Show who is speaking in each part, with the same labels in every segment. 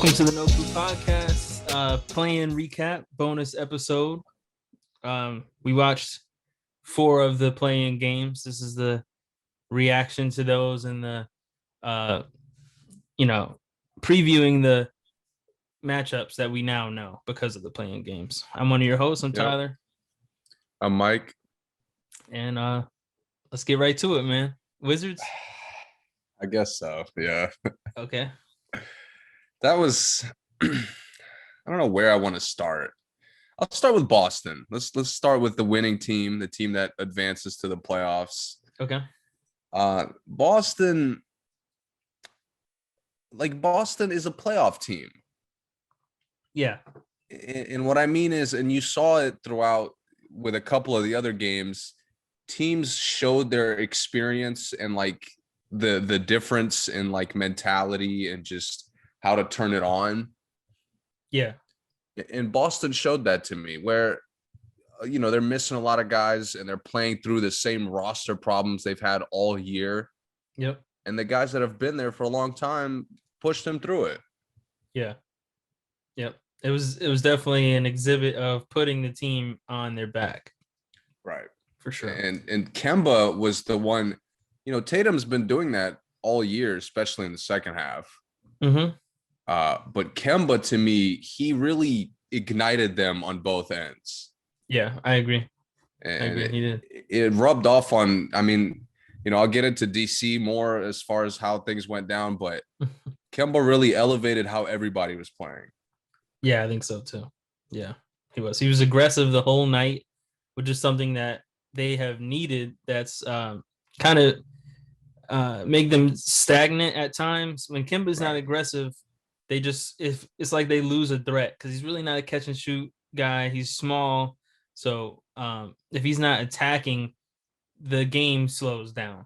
Speaker 1: Welcome to the No Clue Podcast, playing recap bonus episode. We watched 4 of the playing games. This is the reaction to those and the, previewing the matchups that we now know because of the playing games. I'm one of your hosts. I'm Tyler.
Speaker 2: I'm Mike.
Speaker 1: And let's get right to it, man. Wizards?
Speaker 2: I guess so, yeah.
Speaker 1: Okay.
Speaker 2: That was, I don't know where I want to start. I'll start with Boston. Let's start with the winning team, the team that advances to the playoffs.
Speaker 1: Okay.
Speaker 2: Boston is a playoff team.
Speaker 1: Yeah.
Speaker 2: And what I mean is, and you saw it throughout with a couple of the other games, teams showed their experience and like the difference in like mentality and just how to turn it on.
Speaker 1: Yeah.
Speaker 2: And Boston showed that to me where, they're missing a lot of guys and they're playing through the same roster problems they've had all year.
Speaker 1: Yep.
Speaker 2: And the guys that have been there for a long time pushed them through it.
Speaker 1: Yeah. Yep. It was definitely an exhibit of putting the team on their back.
Speaker 2: Right.
Speaker 1: For sure.
Speaker 2: And Kemba was the one, Tatum's been doing that all year, especially in the second half.
Speaker 1: Mm-hmm.
Speaker 2: But Kemba, to me, he really ignited them on both ends.
Speaker 1: Yeah, I agree.
Speaker 2: And
Speaker 1: he did.
Speaker 2: It rubbed off on, I'll get into DC more as far as how things went down, but Kemba really elevated how everybody was playing.
Speaker 1: Yeah, I think so too. Yeah, he was. He was aggressive the whole night, which is something that they have needed. That's kind of make them stagnant at times. When Kemba's not aggressive, they just it's like they lose a threat because he's really not a catch and shoot guy. He's small, so if he's not attacking, the game slows down.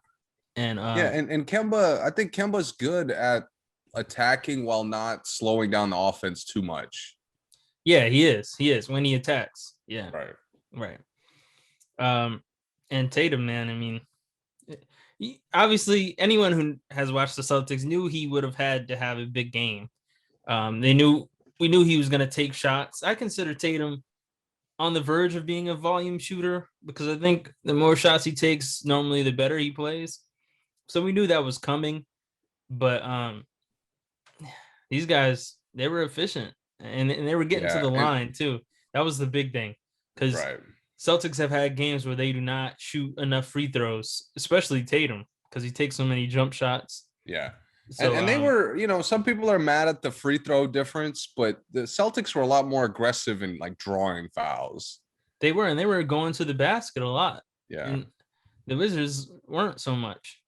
Speaker 1: And
Speaker 2: and Kemba, I think Kemba's good at attacking while not slowing down the offense too much.
Speaker 1: Yeah, he is when he attacks. Yeah, right. And Tatum, man, I mean, obviously anyone who has watched the Celtics knew he would have had to have a big game. We knew he was going to take shots. I consider Tatum on the verge of being a volume shooter because I think the more shots he takes, normally the better he plays. So we knew that was coming, but these guys, they were efficient and they were getting to the line too. That was the big thing because Celtics have had games where they do not shoot enough free throws, especially Tatum because he takes so many jump shots.
Speaker 2: Yeah. So, and they were, some people are mad at the free throw difference, but the Celtics were a lot more aggressive in like drawing fouls.
Speaker 1: They were, and they were going to the basket a lot.
Speaker 2: Yeah.
Speaker 1: And the Wizards weren't so much.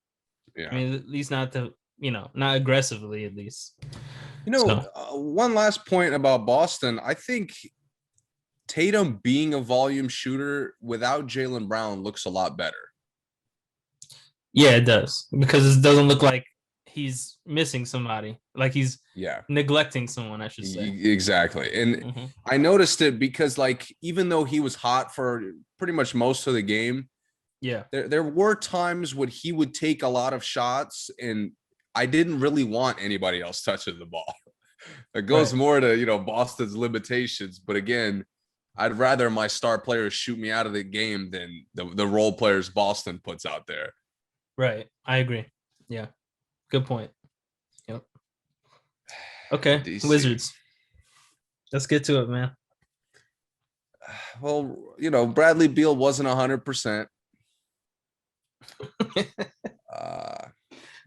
Speaker 2: Yeah.
Speaker 1: I mean, at least not not aggressively, at least.
Speaker 2: One last point about Boston. I think Tatum being a volume shooter without Jaylen Brown looks a lot better.
Speaker 1: Yeah, it does. Because it doesn't look like he's missing somebody, like he's neglecting someone, I should say.
Speaker 2: Exactly. And I noticed it because like even though he was hot for pretty much most of the game, there were times when he would take a lot of shots and I didn't really want anybody else touching the ball. It goes more to Boston's limitations, but again, I'd rather my star players shoot me out of the game than the role players Boston puts out there.
Speaker 1: Right. I agree. Yeah. Good point. Yep. Okay. DC. Wizards. Let's get to it, man.
Speaker 2: Well, Bradley Beal wasn't 100%.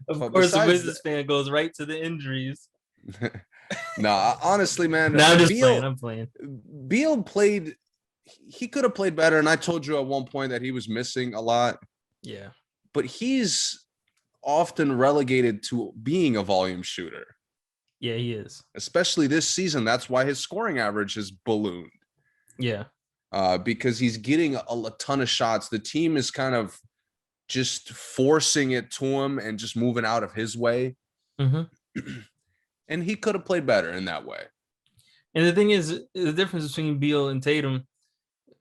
Speaker 1: Of course, the Wizards fan goes right to the injuries.
Speaker 2: No, honestly, man.
Speaker 1: No, I'm playing.
Speaker 2: Beal played. He could have played better, and I told you at one point that he was missing a lot.
Speaker 1: Yeah.
Speaker 2: But he's often relegated to being a volume shooter.
Speaker 1: Yeah, he is.
Speaker 2: Especially this season. That's why his scoring average has ballooned.
Speaker 1: Yeah.
Speaker 2: Because he's getting a ton of shots. The team is kind of just forcing it to him and just moving out of his way.
Speaker 1: Mm-hmm.
Speaker 2: And he could have played better in that way.
Speaker 1: And the thing is, the difference between Beal and Tatum,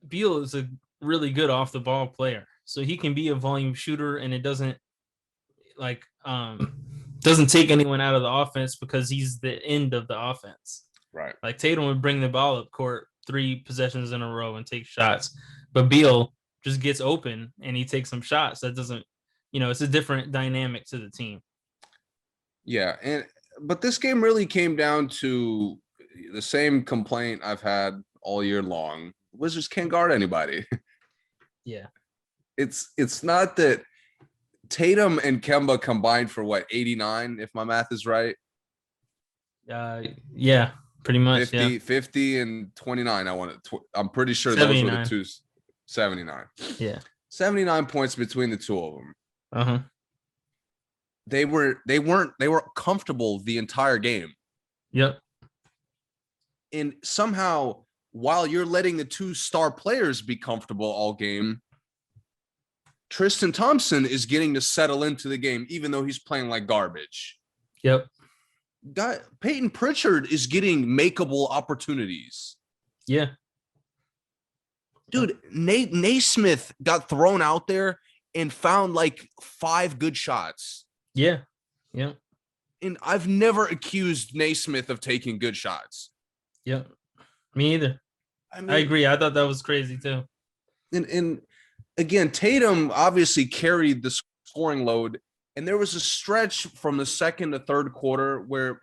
Speaker 1: Beal is a really good off the ball player. So he can be a volume shooter and it doesn't doesn't take anyone out of the offense because he's the end of the offense.
Speaker 2: Right.
Speaker 1: Like Tatum would bring the ball up court 3 possessions in a row and take shots, but Beal just gets open and he takes some shots. That doesn't, it's a different dynamic to the team.
Speaker 2: Yeah, but this game really came down to the same complaint I've had all year long. Wizards can't guard anybody.
Speaker 1: Yeah.
Speaker 2: It's not that Tatum and Kemba combined for what, 89, if my math is right?
Speaker 1: Yeah, pretty much.
Speaker 2: 50 and 29. I'm pretty sure 79. Those were the two. 79.
Speaker 1: Yeah.
Speaker 2: 79 points between the two of them.
Speaker 1: Uh-huh.
Speaker 2: They were comfortable the entire game.
Speaker 1: Yep.
Speaker 2: And somehow, while you're letting the 2 star players be comfortable all game, Tristan Thompson is getting to settle into the game, even though he's playing like garbage.
Speaker 1: Yep.
Speaker 2: Peyton Pritchard is getting makeable opportunities.
Speaker 1: Yeah.
Speaker 2: Dude, Naismith got thrown out there and found like 5 good shots.
Speaker 1: Yeah. Yeah.
Speaker 2: And I've never accused Naismith of taking good shots.
Speaker 1: Yeah. Me either. I agree. I thought that was crazy too.
Speaker 2: And again, Tatum obviously carried the scoring load. And there was a stretch from the second to third quarter where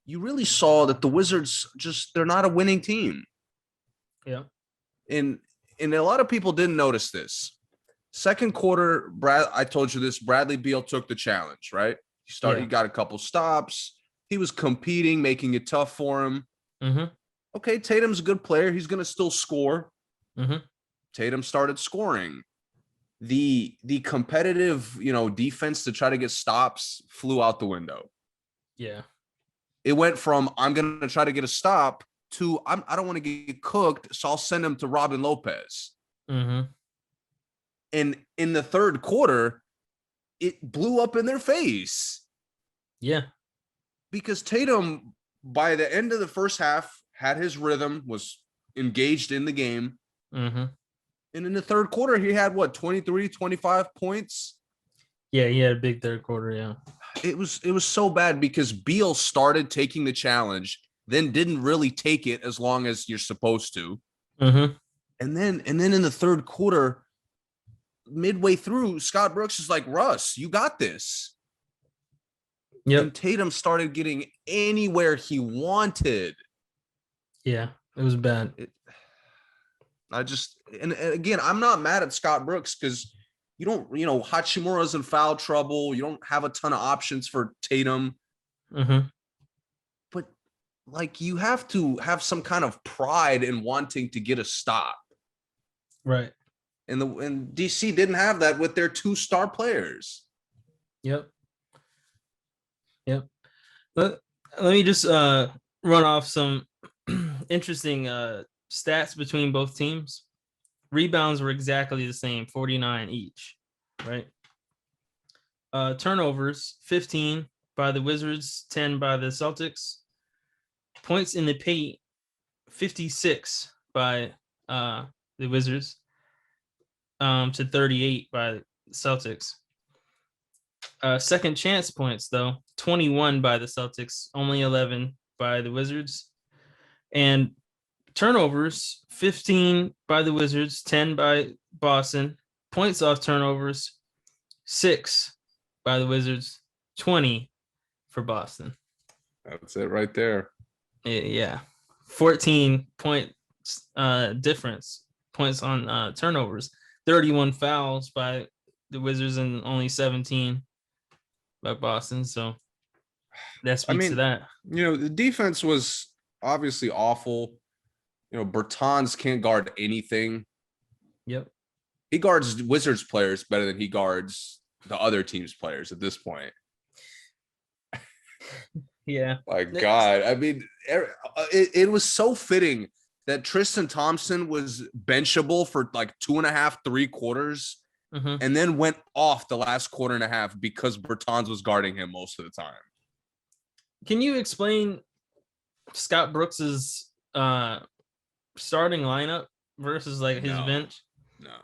Speaker 2: you really saw that the Wizards they're not a winning team.
Speaker 1: Yeah.
Speaker 2: And a lot of people didn't notice this. Second quarter, I told you this, Bradley Beal took the challenge, right? He got a couple stops. He was competing, making it tough for him.
Speaker 1: Mm-hmm.
Speaker 2: Okay, Tatum's a good player. He's going to still score.
Speaker 1: Mm-hmm.
Speaker 2: Tatum started scoring. The competitive, defense to try to get stops flew out the window.
Speaker 1: Yeah.
Speaker 2: It went from I'm going to try to get a stop to I don't want to get cooked, so I'll send him to Robin Lopez.
Speaker 1: Mm-hmm.
Speaker 2: And in the third quarter, it blew up in their face.
Speaker 1: Yeah.
Speaker 2: Because Tatum, by the end of the first half, had his rhythm, was engaged in the game.
Speaker 1: Mm-hmm.
Speaker 2: And in the third quarter, he had 23, 25 points.
Speaker 1: Yeah, he had a big third quarter, yeah.
Speaker 2: It was so bad because Beal started taking the challenge, then didn't really take it as long as you're supposed to.
Speaker 1: Mm-hmm.
Speaker 2: And then in the third quarter, midway through, Scott Brooks is like, Russ, you got this.
Speaker 1: Yep.
Speaker 2: And Tatum started getting anywhere he wanted.
Speaker 1: Yeah, it was bad.
Speaker 2: And again, I'm not mad at Scott Brooks because you don't, Hachimura's in foul trouble. You don't have a ton of options for Tatum.
Speaker 1: Mm-hmm.
Speaker 2: But you have to have some kind of pride in wanting to get a stop.
Speaker 1: Right.
Speaker 2: And DC didn't have that with their 2 star players.
Speaker 1: Yep. Let me just run off some interesting stats between both teams. Rebounds were exactly the same, 49 each, right? Turnovers, 15 by the Wizards, 10 by the Celtics. Points in the paint, 56 by the Wizards, to 38 by the Celtics. Second chance points, though, 21 by the Celtics, only 11 by the Wizards. And turnovers, 15 by the Wizards, 10 by Boston. Points off turnovers, 6 by the Wizards, 20 for Boston.
Speaker 2: That's it right there.
Speaker 1: Yeah. 14 point difference, points on turnovers. 31 fouls by the Wizards and only 17 by Boston. So that speaks to that.
Speaker 2: The defense was obviously awful. Bertans can't guard anything.
Speaker 1: Yep.
Speaker 2: He guards Wizards players better than he guards the other team's players at this point.
Speaker 1: Yeah.
Speaker 2: My God. I mean, it was so fitting that Tristan Thompson was benchable for 2.5, 3 quarters, and then went off the last quarter and a half because Bertans was guarding him most of the time.
Speaker 1: Can you explain Scott Brooks's starting lineup versus his bench?
Speaker 2: No.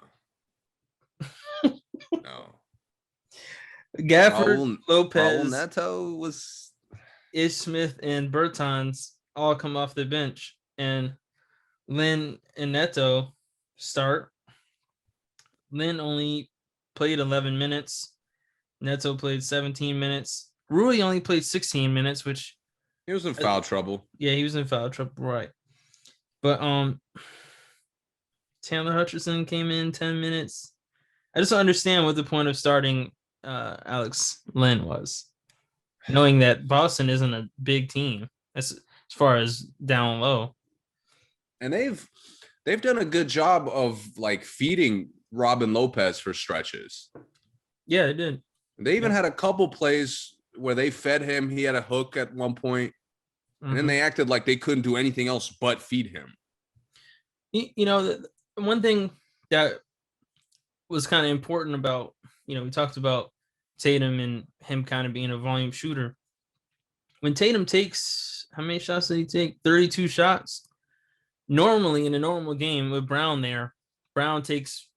Speaker 2: No.
Speaker 1: Gafford,
Speaker 2: Raul
Speaker 1: Lopez,
Speaker 2: Neto was
Speaker 1: Ish Smith, and Bertans all come off the bench, and Lynn and Neto start. Lynn only played 11 minutes. Neto played 17 minutes. Rui only played 16 minutes, which
Speaker 2: he was in foul trouble.
Speaker 1: Yeah, he was in foul trouble, right? But Taylor Hutchinson came in 10 minutes. I just don't understand what the point of starting Alex Lynn was, knowing that Boston isn't a big team as far as down low.
Speaker 2: And they've done a good job of like feeding Robin Lopez for stretches.
Speaker 1: Yeah, they did.
Speaker 2: They even had a couple plays where they fed him. He had a hook at one point, and then they acted like they couldn't do anything else but feed him.
Speaker 1: You know, the one thing that was kind of important about, we talked about Tatum and him kind of being a volume shooter. When Tatum takes, how many shots did he take? 32 shots. Normally in a normal game with Brown there, Brown takes,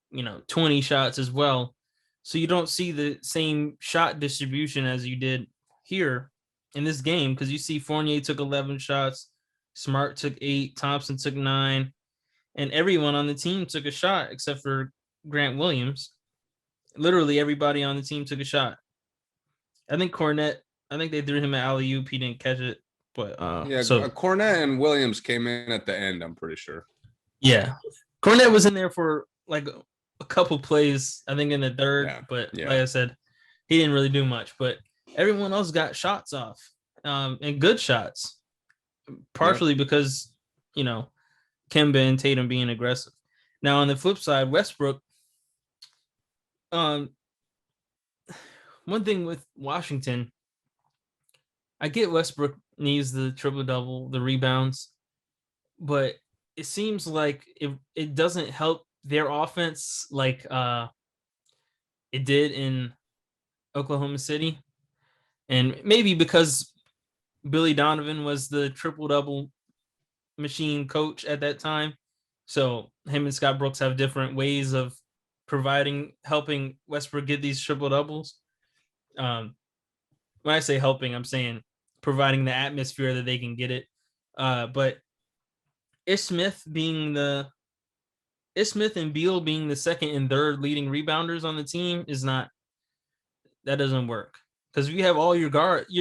Speaker 1: 20 shots as well. So you don't see the same shot distribution as you did here in this game, because you see Fournier took 11 shots, Smart took 8, Thompson took 9, and everyone on the team took a shot except for Grant Williams. Literally everybody on the team took a shot. I think they threw him at alley-oop. He didn't catch it. But
Speaker 2: Cornette and Williams came in at the end, I'm pretty sure.
Speaker 1: Yeah. Cornette was in there for like a couple plays, I think in the third, but like I said, he didn't really do much. But everyone else got shots off, and good shots, partially because, Kemba and Tatum being aggressive. Now, on the flip side, Westbrook, one thing with Washington, I get Westbrook needs the triple-double, the rebounds, but it seems like it doesn't help their offense like it did in Oklahoma City. And maybe because Billy Donovan was the triple-double machine coach at that time, so him and Scott Brooks have different ways of helping Westbrook get these triple-doubles. When I say helping, I'm saying providing the atmosphere that they can get it. But Ish Smith and Beal being the second and third leading rebounders on the team that doesn't work. Because if you have all your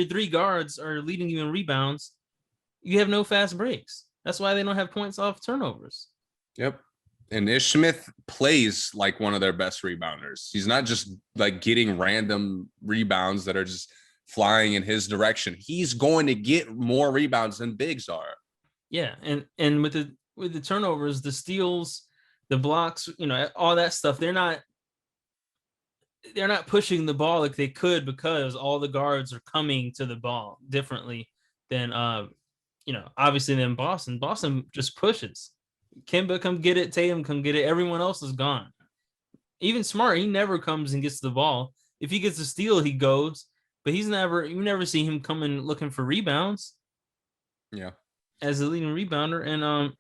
Speaker 1: three guards are leading you in rebounds, you have no fast breaks. That's why they don't have points off turnovers.
Speaker 2: Yep. And Ish Smith plays like one of their best rebounders. He's not just like getting random rebounds that are just flying in his direction. He's going to get more rebounds than bigs are.
Speaker 1: Yeah, and with the turnovers, the steals, the blocks, all that stuff, they're not pushing the ball like they could because all the guards are coming to the ball differently than obviously than Boston. Boston just pushes. Kemba come get it, Tatum come get it. Everyone else is gone. Even Smart, he never comes and gets the ball. If he gets a steal, he goes. But you never see him coming looking for rebounds.
Speaker 2: Yeah.
Speaker 1: As a leading rebounder. And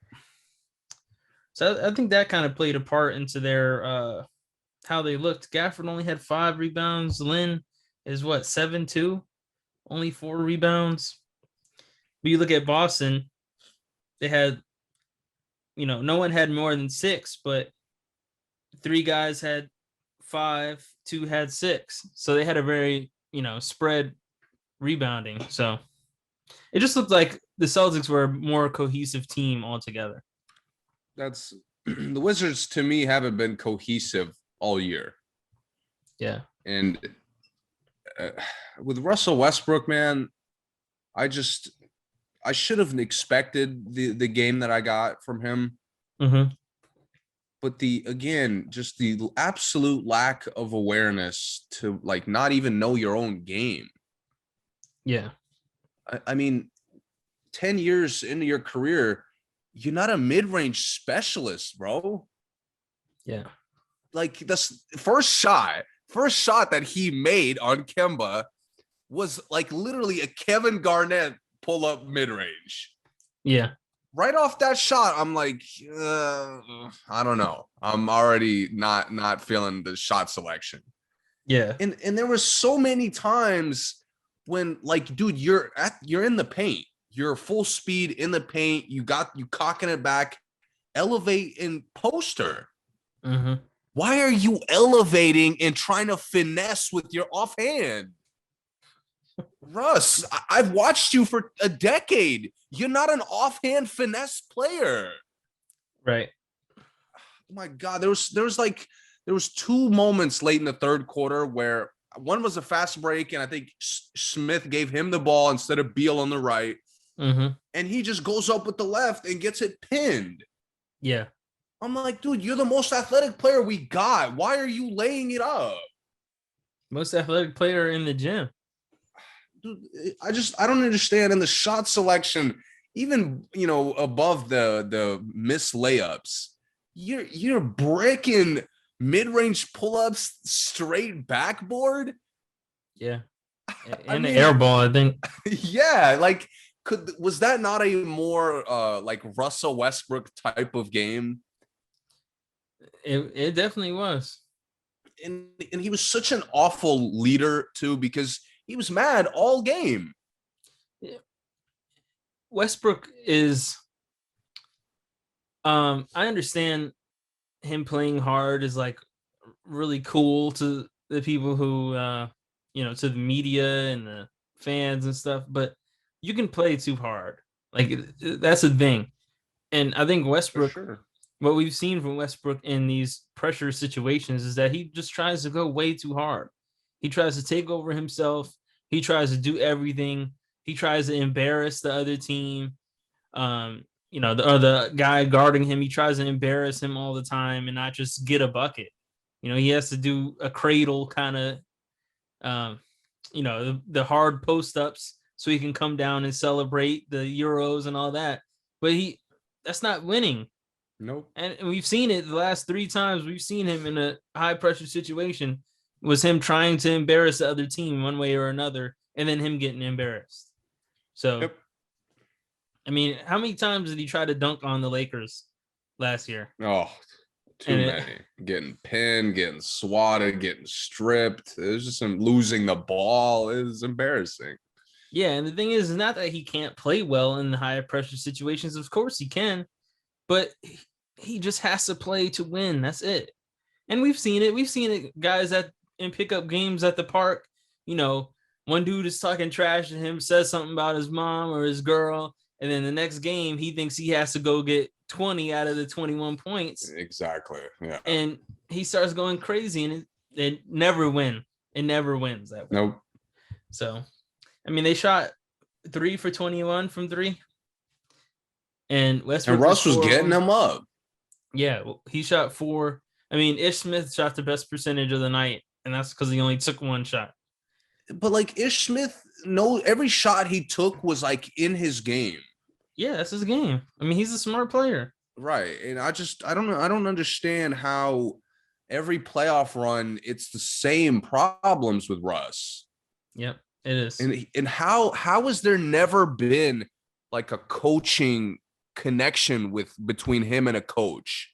Speaker 1: so I think that kind of played a part into their how they looked. Gafford only had 5 rebounds. Lynn is 7-2, only 4 rebounds. But you look at Boston, they had, no one had more than 6, but 3 guys had 5, 2 had 6. So they had a very, spread rebounding. So it just looked like the Celtics were a more cohesive team altogether.
Speaker 2: That's the Wizards to me haven't been cohesive all year.
Speaker 1: Yeah.
Speaker 2: And with Russell Westbrook, man, I should have expected the game that I got from him.
Speaker 1: Mm-hmm.
Speaker 2: But the absolute lack of awareness to like not even know your own game.
Speaker 1: Yeah.
Speaker 2: I mean, 10 years into your career, you're not a mid-range specialist, bro.
Speaker 1: Yeah.
Speaker 2: Like this first shot that he made on Kemba was like literally a Kevin Garnett pull-up mid-range.
Speaker 1: Yeah.
Speaker 2: Right off that shot, I'm like, I don't know. I'm already not feeling the shot selection.
Speaker 1: Yeah.
Speaker 2: And there were so many times when, like, dude, you're in the paint. You're full speed in the paint. You cocking it back, elevate and poster.
Speaker 1: Mm-hmm.
Speaker 2: Why are you elevating and trying to finesse with your offhand? Russ, I've watched you for a decade. You're not an offhand finesse player.
Speaker 1: Right.
Speaker 2: Oh my God, there was two moments late in the third quarter where one was a fast break, and I think Smith gave him the ball instead of Beal on the right.
Speaker 1: Mm-hmm.
Speaker 2: And he just goes up with the left and gets it pinned.
Speaker 1: Yeah.
Speaker 2: I'm like, dude, you're the most athletic player we got. Why are you laying it up?
Speaker 1: Most athletic player in the gym.
Speaker 2: Dude, I don't understand. And the shot selection, even, above the missed layups, you're bricking mid-range pull-ups straight backboard.
Speaker 1: Yeah. And the air ball, I think.
Speaker 2: Yeah, like, was that not a more like Russell Westbrook type of game?
Speaker 1: It definitely was.
Speaker 2: And he was such an awful leader too, because he was mad all game.
Speaker 1: Yeah. Westbrook is I understand him playing hard is like really cool to the people who to the media and the fans and stuff, but you can play too hard. Like, that's the thing. And I think Westbrook,
Speaker 2: sure,
Speaker 1: what we've seen from Westbrook in these pressure situations is that he just tries to go way too hard. He tries to take over himself. He tries to do everything. He tries to embarrass the other team. The guy guarding him, he tries to embarrass him all the time and not just get a bucket. He has to do a cradle kind of, the hard post ups so he can come down and celebrate the Euros and all that. But that's not winning.
Speaker 2: Nope.
Speaker 1: And we've seen it the last 3 times we've seen him in a high pressure situation was him trying to embarrass the other team one way or another, and then him getting embarrassed. So, yep. I mean, how many times did he try to dunk on the Lakers last year?
Speaker 2: Oh, too many. Getting pinned, getting swatted, getting stripped. It was just him losing the ball. It was embarrassing.
Speaker 1: Yeah, and the thing is not that he can't play well in the high pressure situations. Of course he can, but he just has to play to win. That's it. And we've seen it. We've seen it, guys, in pickup games at the park. One dude is talking trash to him, says something about his mom or his girl, and then the next game he thinks he has to go get 20 out of the 21 points.
Speaker 2: Exactly. Yeah.
Speaker 1: And he starts going crazy, and it never wins. It never wins that way.
Speaker 2: Nope.
Speaker 1: So, I mean, they shot 3 for 21 from 3. And Westbrook
Speaker 2: and Russ was getting them up.
Speaker 1: Yeah, he shot 4. I mean, Ish Smith shot the best percentage of the night, and that's because he only took 1 shot.
Speaker 2: But like Ish Smith, every shot he took was like in his game.
Speaker 1: Yeah, that's his game. I mean, he's a smart player.
Speaker 2: Right. And I don't understand how every playoff run, it's the same problems with Russ.
Speaker 1: Yep, it is.
Speaker 2: And how has there never been like a coaching connection between him and a coach?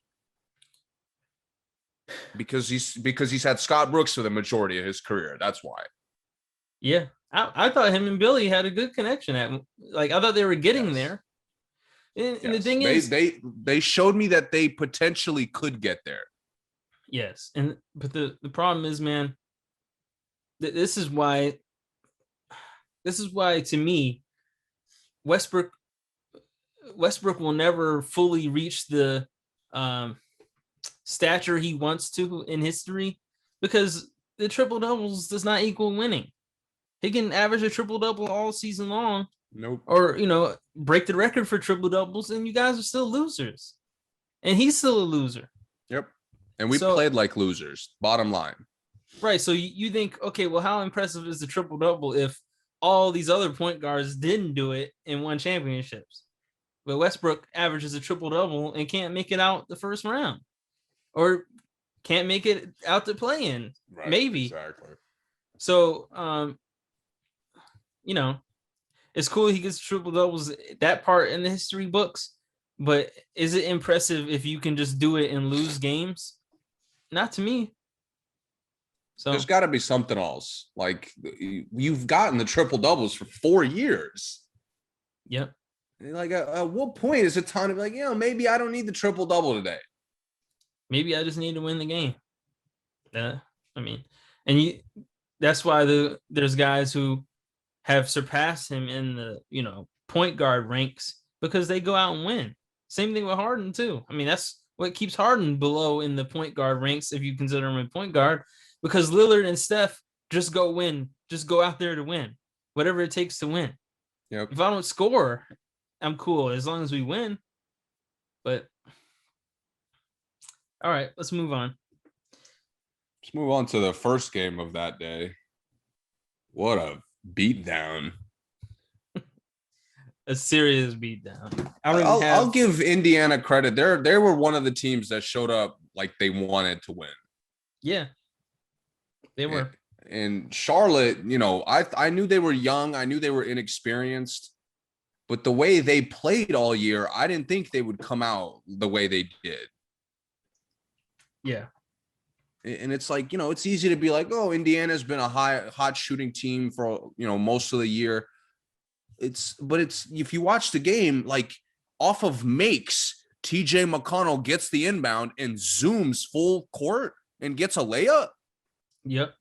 Speaker 2: Because he's had Scott Brooks for the majority of his career. That's why.
Speaker 1: Yeah. I thought him and Billy had a good connection. I thought they were getting there. And the thing is,
Speaker 2: they showed me that they potentially could get there.
Speaker 1: Yes. But the problem is, man, this is why to me, Westbrook will never fully reach the stature he wants to in history, because the triple doubles does not equal winning. He can average a triple double all season long.
Speaker 2: Nope.
Speaker 1: Or, break the record for triple doubles, and you guys are still losers. And he's still a loser.
Speaker 2: Yep. And we played like losers, bottom line.
Speaker 1: Right. So you think, okay, well, how impressive is the triple double if all these other point guards didn't do it and won championships? But Westbrook averages a triple double and can't make it out the first round, or can't make it out to play in. Right, maybe.
Speaker 2: Exactly.
Speaker 1: So, it's cool he gets triple doubles, that part in the history books, but is it impressive if you can just do it and lose games? Not to me.
Speaker 2: So there's got to be something else. Like you've gotten the triple doubles for 4 years.
Speaker 1: Yep.
Speaker 2: Like at what point is it time to be like, maybe I don't need the triple double today.
Speaker 1: Maybe I just need to win the game. That's why there's guys who have surpassed him in the point guard ranks because they go out and win. Same thing with Harden too. I mean, that's what keeps Harden below in the point guard ranks if you consider him a point guard, because Lillard and Steph just go win, just go out there to win, whatever it takes to win.
Speaker 2: Yep.
Speaker 1: If I don't score, I'm cool as long as we win. But all right, let's move on.
Speaker 2: Let's move on to the first game of that day. What a beatdown.
Speaker 1: A serious beatdown.
Speaker 2: I'll give Indiana credit. They were one of the teams that showed up like they wanted to win.
Speaker 1: Yeah, they were.
Speaker 2: And Charlotte, I knew they were young. I knew they were inexperienced. But the way they played all year, I didn't think they would come out the way they did.
Speaker 1: Yeah.
Speaker 2: And it's like, it's easy to be like, oh, Indiana's been a hot shooting team for, most of the year. But if you watch the game, like off of makes, TJ McConnell gets the inbound and zooms full court and gets a layup.
Speaker 1: Yep.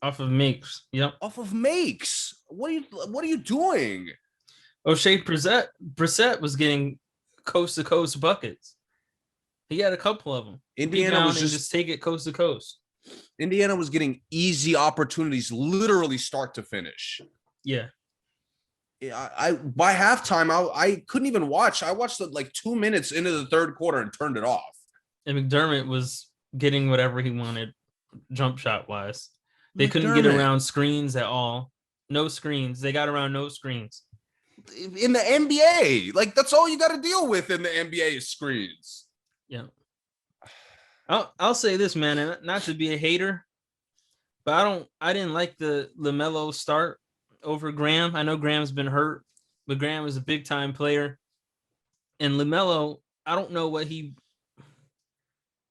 Speaker 1: Off of makes. Yep.
Speaker 2: Off of makes. What are you doing?
Speaker 1: O'Shea Brissett was getting coast to coast buckets. He had a couple of them.
Speaker 2: Indiana was
Speaker 1: just take it coast to coast.
Speaker 2: Indiana was getting easy opportunities, literally start to finish.
Speaker 1: Yeah.
Speaker 2: I by halftime, I couldn't even watch. I watched like 2 minutes into the third quarter and turned it off.
Speaker 1: And McDermott was getting whatever he wanted, jump shot wise. They couldn't get around screens at all. No screens. They got around no screens.
Speaker 2: In the NBA, like that's all you got to deal with in the NBA is screens.
Speaker 1: Yeah. I'll say this, man, and not to be a hater, but I didn't like the LaMelo start over Graham. I know Graham's been hurt, but Graham is a big time player. And LaMelo, I don't know what in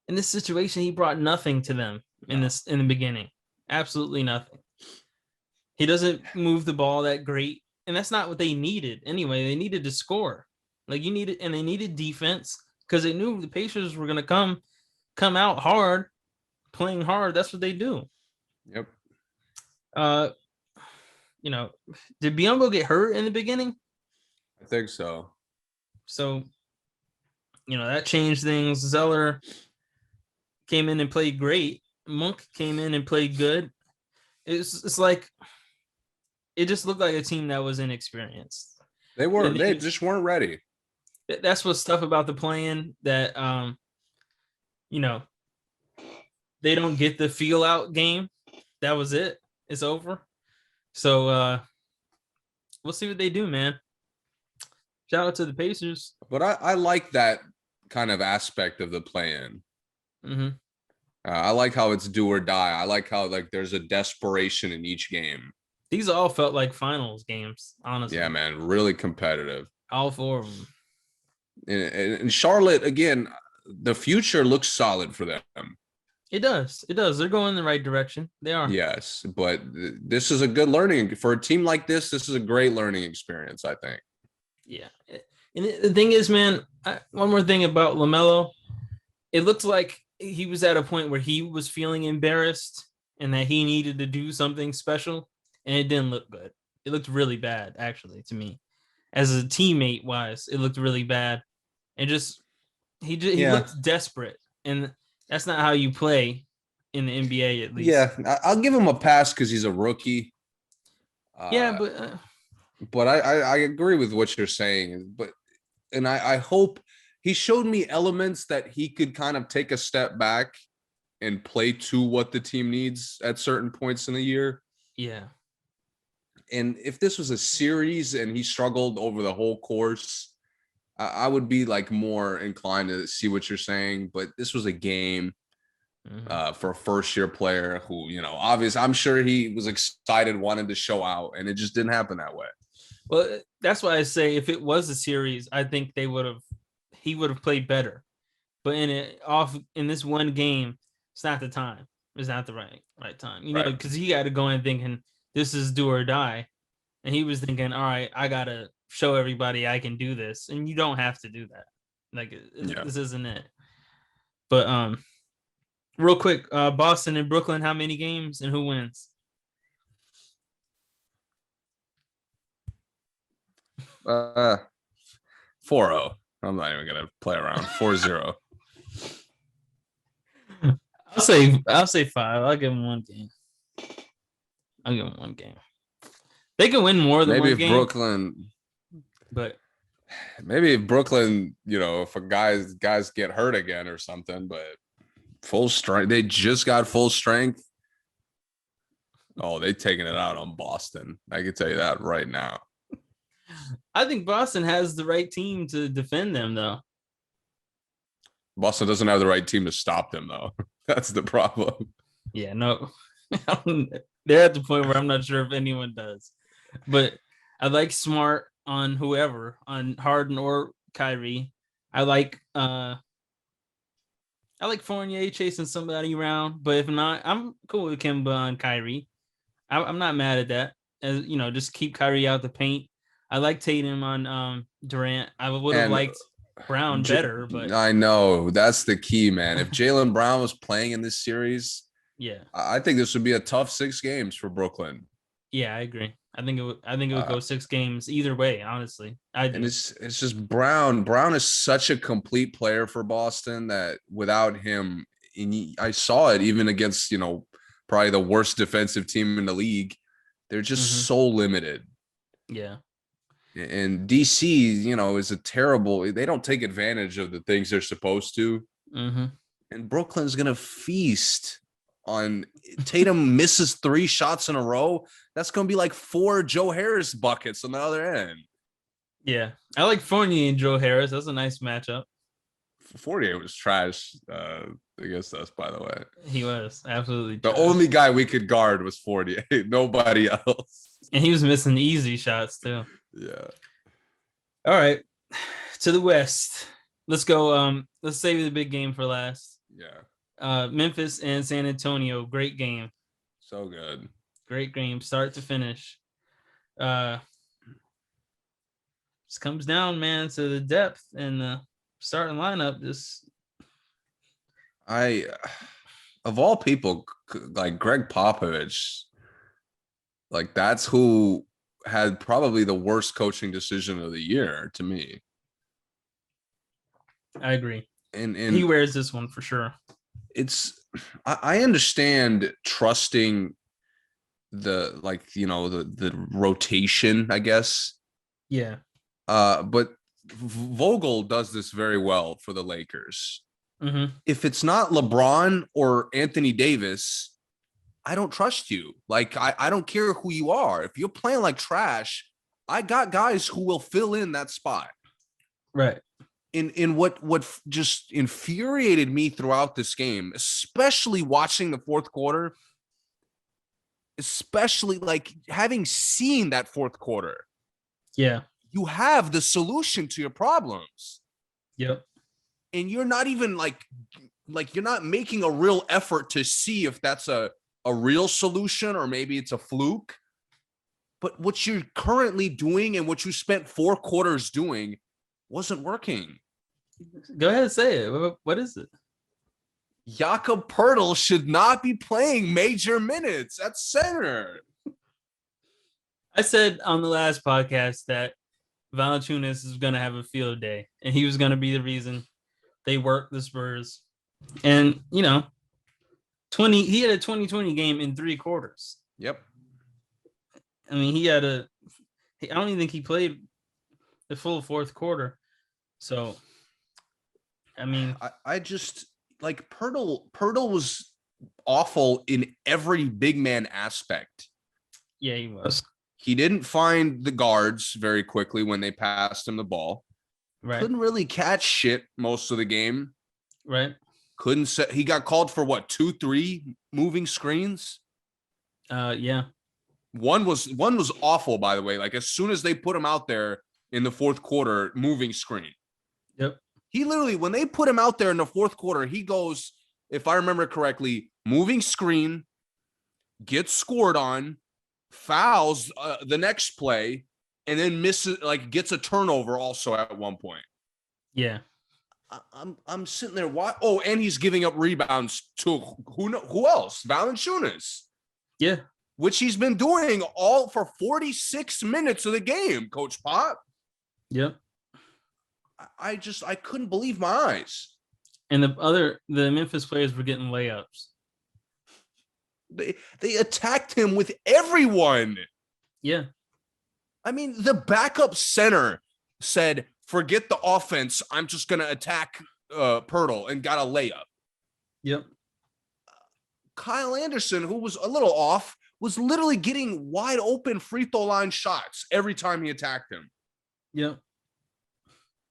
Speaker 1: this situation, he brought nothing to them in the beginning. Absolutely nothing. He doesn't move the ball that great. And that's not what they needed. Anyway, they needed to score. Like they needed defense because they knew the Pacers were going to come out hard, playing hard. That's what they do.
Speaker 2: Yep.
Speaker 1: Did Biyombo get hurt in the beginning?
Speaker 2: I think so.
Speaker 1: So, that changed things. Zeller came in and played great. Monk came in and played good. It's like it just looked like a team that was inexperienced.
Speaker 2: They just weren't ready.
Speaker 1: That's what's tough about the play-in, that they don't get the feel out game. That was it. It's over. So we'll see what they do, man. Shout out to the Pacers.
Speaker 2: But I like that kind of aspect of the play-in.
Speaker 1: Mm-hmm.
Speaker 2: I like how it's do or die. I like how there's a desperation in each game.
Speaker 1: These all felt like finals games, honestly.
Speaker 2: Yeah, man, really competitive.
Speaker 1: All four of them.
Speaker 2: And Charlotte, again, the future looks solid for them.
Speaker 1: It does. They're going in the right direction. They are.
Speaker 2: Yes, but this is a good learning for a team like this. This is a great learning experience, I think.
Speaker 1: Yeah. And the thing is, man, one more thing about LaMelo. It looks like he was at a point where he was feeling embarrassed and that he needed to do something special, and it didn't look good. It looked really bad, actually, to me. As a teammate wise, it looked really bad. And he looked desperate, and that's not how you play in the NBA, at least.
Speaker 2: Yeah, I'll give him a pass because he's a rookie. But I agree with what you're saying. And I hope he showed me elements that he could kind of take a step back and play to what the team needs at certain points in the year.
Speaker 1: Yeah.
Speaker 2: And if this was a series and he struggled over the whole course, I would be more inclined to see what you're saying. But this was a game for a first-year player who, obviously, I'm sure he was excited, wanted to show out, and it just didn't happen that way.
Speaker 1: Well, that's why I say if it was a series, I think he would have played better. But in this one game, it's not the time. It's not the right time. You know, because he got to go in thinking this is do or die, and he was thinking, all right, I gotta show everybody I can do this, and you don't have to do that. Like this isn't it. But real quick, Boston and Brooklyn, how many games and who wins?
Speaker 2: 4-0. I'm not even gonna play around. 4-0.
Speaker 1: I'll say 5. I'll give them one game. They can win more than
Speaker 2: maybe
Speaker 1: one game.
Speaker 2: Brooklyn,
Speaker 1: but
Speaker 2: maybe if Brooklyn, if a guys get hurt again or something, but full strength, they just got full strength. Oh, they taking it out on Boston. I can tell you that right now.
Speaker 1: I think Boston has the right team to defend them, though.
Speaker 2: Boston doesn't have the right team to stop them, though. That's the problem.
Speaker 1: Yeah, no. They're at the point where I'm not sure if anyone does. But I like Smart on whoever, on Harden or Kyrie. I like Fournier chasing somebody around, but if not, I'm cool with Kemba on Kyrie. I'm not mad at that. As just keep Kyrie out the paint. I like Tatum on Durant. I would have liked Brown better, but
Speaker 2: I know that's the key, man. If Jaylen Brown was playing in this series,
Speaker 1: yeah,
Speaker 2: I think this would be a tough 6 games for Brooklyn.
Speaker 1: Yeah, I agree. I think it would go 6 games either way. Honestly,
Speaker 2: and it's just Brown. Brown is such a complete player for Boston that without him, I saw it even against probably the worst defensive team in the league. They're just so limited.
Speaker 1: Yeah.
Speaker 2: And DC, is a terrible. They don't take advantage of the things they're supposed to. And Brooklyn's gonna feast on Tatum. Misses 3 shots in a row. That's gonna be like 4 Joe Harris buckets on the other end.
Speaker 1: Yeah, I like Fournier and Joe Harris. That's a nice matchup.
Speaker 2: Fournier was trash against us, by the way.
Speaker 1: He was absolutely
Speaker 2: the only guy we could guard was Fournier. Nobody else.
Speaker 1: And he was missing easy shots too.
Speaker 2: Yeah.
Speaker 1: All right. To the West. Let's go. Let's save the big game for last.
Speaker 2: Yeah.
Speaker 1: Memphis and San Antonio. Great game.
Speaker 2: So good.
Speaker 1: Great game, start to finish. Just comes down, man, to the depth and the starting lineup.
Speaker 2: Of all people, like Greg Popovich, like that's who had probably the worst coaching decision of the year to me.
Speaker 1: I agree.
Speaker 2: And
Speaker 1: he wears this one for sure.
Speaker 2: I understand trusting the rotation, I guess.
Speaker 1: Yeah.
Speaker 2: But Vogel does this very well for the Lakers. If it's not LeBron or Anthony Davis, I don't trust you. Like, I don't care who you are. If you're playing like trash, I got guys who will fill in that spot.
Speaker 1: Right.
Speaker 2: In what just infuriated me throughout this game, especially watching the fourth quarter, especially like having seen that fourth quarter.
Speaker 1: Yeah.
Speaker 2: You have the solution to your problems.
Speaker 1: Yep.
Speaker 2: And you're not even like you're not making a real effort to see if that's a real solution or maybe it's a fluke. But what you're currently doing and what you spent 4 quarters doing wasn't working.
Speaker 1: Go ahead and say it. What is it?
Speaker 2: Jakob Poeltl should not be playing major minutes at center.
Speaker 1: I said on the last podcast that Valanciunas is going to have a field day, and he was going to be the reason they worked the Spurs. And, he had a 20-20 game in 3 quarters.
Speaker 2: Yep.
Speaker 1: I mean, I don't even think he played the full fourth quarter. So, I mean,
Speaker 2: I just like Poeltl was awful in every big man aspect.
Speaker 1: Yeah, he was. He
Speaker 2: didn't find the guards very quickly when they passed him the ball.
Speaker 1: Right.
Speaker 2: Couldn't really catch shit most of the game.
Speaker 1: Right.
Speaker 2: He got called for 2-3 moving screens.
Speaker 1: Yeah.
Speaker 2: One was awful, by the way. Like as soon as they put him out there in the fourth quarter, moving screen.
Speaker 1: Yep.
Speaker 2: He literally, when they put him out there in the fourth quarter, he goes if I remember correctly, moving screen, gets scored on, fouls the next play, and then misses, like gets a turnover also at one point.
Speaker 1: Yeah.
Speaker 2: I'm sitting there. Why? Oh, and he's giving up rebounds to who else? Valanciunas.
Speaker 1: Yeah.
Speaker 2: Which he's been doing all for 46 minutes of the game, Coach Pop.
Speaker 1: Yep.
Speaker 2: I couldn't believe my eyes.
Speaker 1: And the Memphis players were getting layups.
Speaker 2: They attacked him with everyone.
Speaker 1: Yeah.
Speaker 2: I mean, the backup center said, forget the offense. I'm just going to attack Pirtle, and got a layup.
Speaker 1: Yep.
Speaker 2: Kyle Anderson, who was a little off, was literally getting wide open free throw line shots every time he attacked him.
Speaker 1: Yep.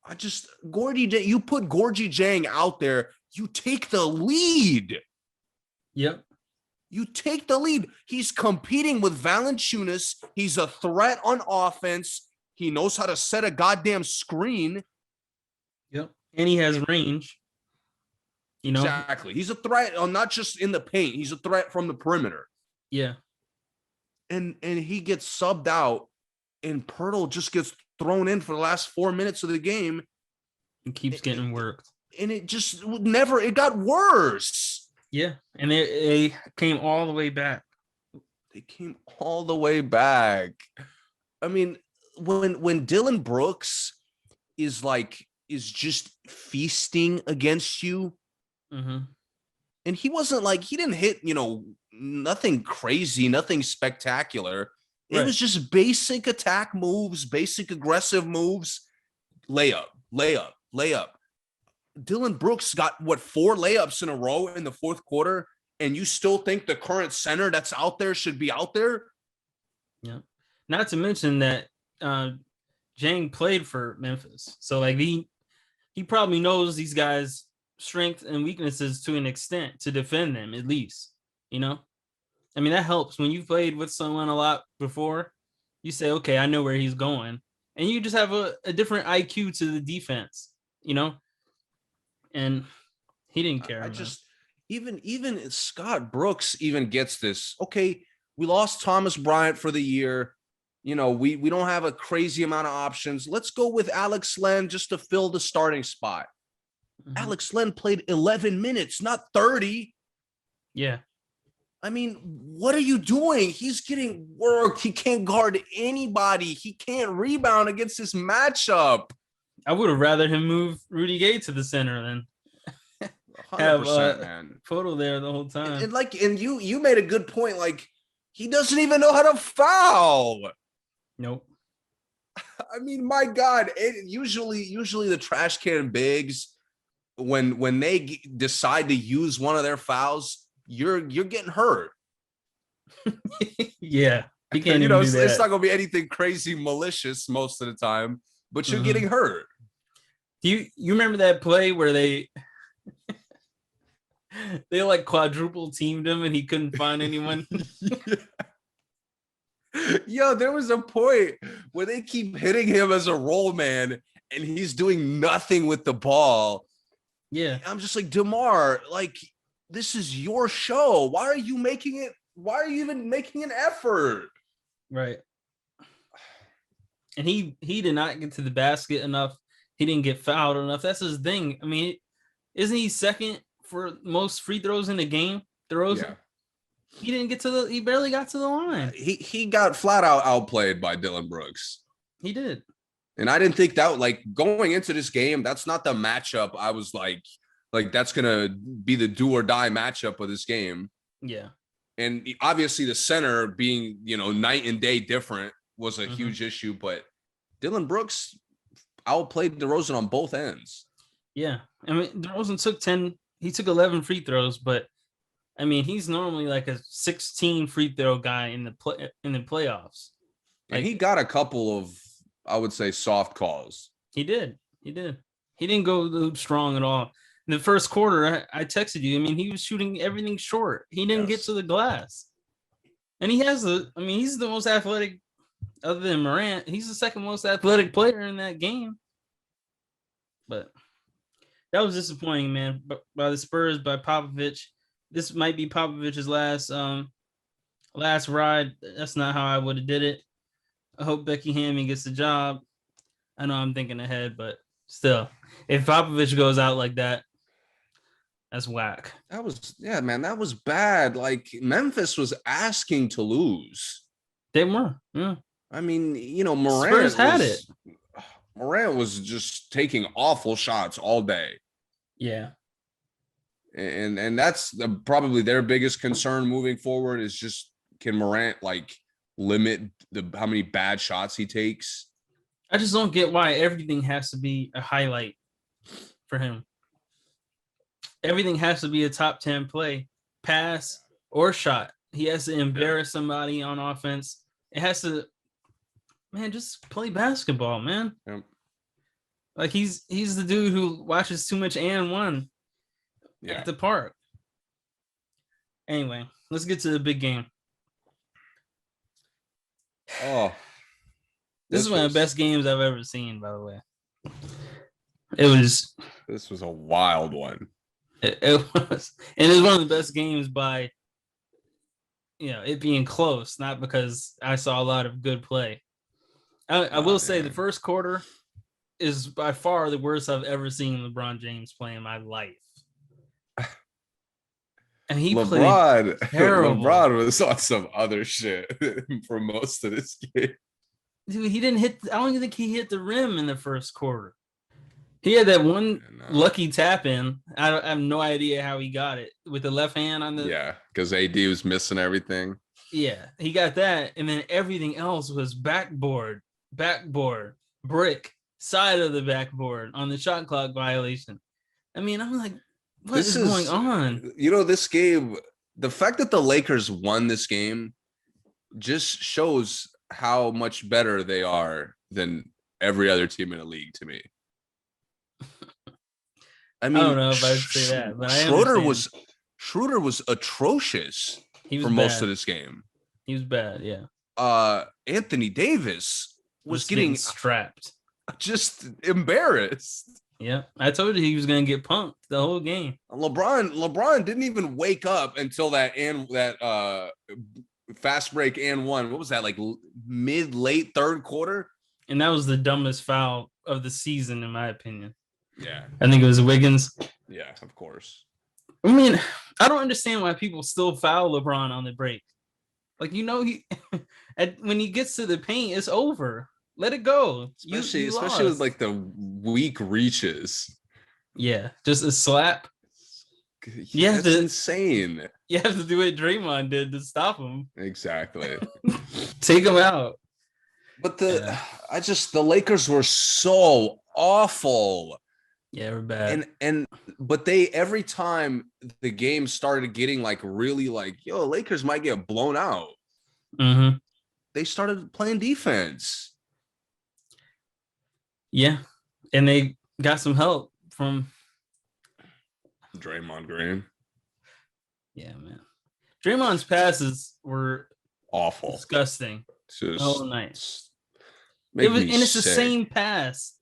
Speaker 2: You put Gorgie Jang out there, you take the lead.
Speaker 1: Yep.
Speaker 2: You take the lead. He's competing with Valanciunas. He's a threat on offense. He knows how to set a goddamn screen.
Speaker 1: Yep. And he has range. You know?
Speaker 2: Exactly. He's a threat not just in the paint. He's a threat from the perimeter.
Speaker 1: Yeah.
Speaker 2: And he gets subbed out, and Pirtle just gets thrown in for the last 4 minutes of the game.
Speaker 1: And keeps getting worked.
Speaker 2: And it just it got worse.
Speaker 1: Yeah. And they came all the way back.
Speaker 2: They came all the way back. I mean, when Dillon Brooks is just feasting against you, and he didn't hit, nothing crazy, nothing spectacular. It was just basic attack moves, basic aggressive moves, layup. Dillon Brooks got 4 layups in a row in the fourth quarter, and you still think the current center that's out there should be out there?
Speaker 1: Yeah. Not to mention that Jang played for Memphis. So he probably knows these guys' strengths and weaknesses to an extent to defend them, at least, I mean, that helps when you played with someone a lot before. You say, okay, I know where he's going, and you just have a different IQ to the defense, and he didn't care.
Speaker 2: Even Scott Brooks even gets this. Okay, we lost Thomas Bryant for the year. We don't have a crazy amount of options. Let's go with Alex Len just to fill the starting spot. Alex Len played 11 minutes, not 30.
Speaker 1: Yeah.
Speaker 2: I mean, what are you doing? He's getting worked. He can't guard anybody. He can't rebound against this matchup.
Speaker 1: I would have rather him move Rudy Gay to the center than
Speaker 2: 100%, man.
Speaker 1: Photo there the whole time.
Speaker 2: And you made a good point. He doesn't even know how to foul.
Speaker 1: Nope.
Speaker 2: I mean, my God, usually the trash can bigs, when they decide to use one of their fouls, you're getting hurt.
Speaker 1: Yeah. You can't do that.
Speaker 2: It's not gonna be anything crazy malicious most of the time, but you're getting hurt.
Speaker 1: Do you remember that play where they quadruple teamed him and he couldn't find anyone?
Speaker 2: Yo, there was a point where they keep hitting him as a roll man and he's doing nothing with the ball.
Speaker 1: Yeah.
Speaker 2: I'm just like, DeMar, this is your show. Why are you making it? Why are you even making an effort?
Speaker 1: Right. And he did not get to the basket enough. He didn't get fouled enough. That's his thing. I mean, isn't he second for most free throws in the game?
Speaker 2: Yeah.
Speaker 1: He barely got to the line.
Speaker 2: He got flat out outplayed by Dillon Brooks.
Speaker 1: He did.
Speaker 2: And I didn't think that, going into this game, that's not the matchup I was like that's going to be the do or die matchup of this game.
Speaker 1: Yeah.
Speaker 2: And obviously the center being, night and day different was a huge issue, but Dillon Brooks outplayed DeRozan on both ends.
Speaker 1: Yeah. I mean, DeRozan took 11 free throws, but I mean, he's normally a 16 free throw guy in the playoffs.
Speaker 2: And he got a couple of, I would say, soft calls.
Speaker 1: He did. He didn't go strong at all. In the first quarter, I texted you. I mean, he was shooting everything short. He didn't get to the glass. And he's the most athletic, other than Morant. He's the second most athletic player in that game. But that was disappointing, man. By the Spurs, by Popovich. This might be Popovich's last ride. That's not how I would have did it. I hope Becky Hammond gets the job. I know I'm thinking ahead, but still, if Popovich goes out like that, that's whack.
Speaker 2: That was bad. Like Memphis was asking to lose.
Speaker 1: They were. Yeah.
Speaker 2: I mean, Morant
Speaker 1: Spurs had it.
Speaker 2: Morant was just taking awful shots all day.
Speaker 1: Yeah.
Speaker 2: And that's probably their biggest concern moving forward is just, can Morant limit how many bad shots he takes?
Speaker 1: I just don't get why everything has to be a highlight for him. Everything has to be a top 10 play, pass or shot. He has to embarrass somebody on offense. It has to, man, just play basketball, man.
Speaker 2: Yep.
Speaker 1: Like he's the dude who watches too much and one at the park. Anyway, let's get to the big game.
Speaker 2: Oh,
Speaker 1: this is one of the best games I've ever seen, by the way. This
Speaker 2: was a wild one.
Speaker 1: It was, and it was one of the best games by, it being close, not because I saw a lot of good play. I will say the first quarter is by far the worst I've ever seen LeBron James play in my life. And he played terrible.
Speaker 2: LeBron was on some other shit for most of this game.
Speaker 1: Dude, he didn't hit. I don't even think he hit the rim in the first quarter. He had that one lucky tap in. I have no idea how he got it with the left hand on the.
Speaker 2: Yeah, because AD was missing everything.
Speaker 1: Yeah, he got that, and then everything else was backboard, brick, side of the backboard on the shot clock violation. I mean, I'm like, what is going on?
Speaker 2: This game, the fact that the Lakers won this game just shows how much better they are than every other team in the league to me. I mean,
Speaker 1: I don't know if I'd say that, but
Speaker 2: Schroeder was atrocious for most of this game.
Speaker 1: He was bad, yeah.
Speaker 2: Anthony Davis was getting
Speaker 1: strapped,
Speaker 2: just embarrassed.
Speaker 1: Yeah, I told you he was gonna get punked the whole game.
Speaker 2: LeBron didn't even wake up until that fast break and one. What was that, like late third quarter?
Speaker 1: And that was the dumbest foul of the season, in my opinion.
Speaker 2: Yeah,
Speaker 1: I think it was Wiggins.
Speaker 2: Yeah, of course.
Speaker 1: I mean, I don't understand why people still foul LeBron on the break. Like, he when he gets to the paint, it's over. Let it go.
Speaker 2: Especially with like the weak reaches.
Speaker 1: Yeah, just a slap.
Speaker 2: That's insane.
Speaker 1: You have to do what Draymond did to stop him.
Speaker 2: Exactly.
Speaker 1: Take him out.
Speaker 2: But the Lakers were so awful.
Speaker 1: Yeah, we're bad.
Speaker 2: But they, every time the game started getting really Lakers might get blown out.
Speaker 1: Mm-hmm.
Speaker 2: They started playing defense.
Speaker 1: Yeah, and they got some help from
Speaker 2: Draymond Green.
Speaker 1: Yeah, man. Draymond's passes were
Speaker 2: awful,
Speaker 1: disgusting.
Speaker 2: Just
Speaker 1: whole night. It's the same pass.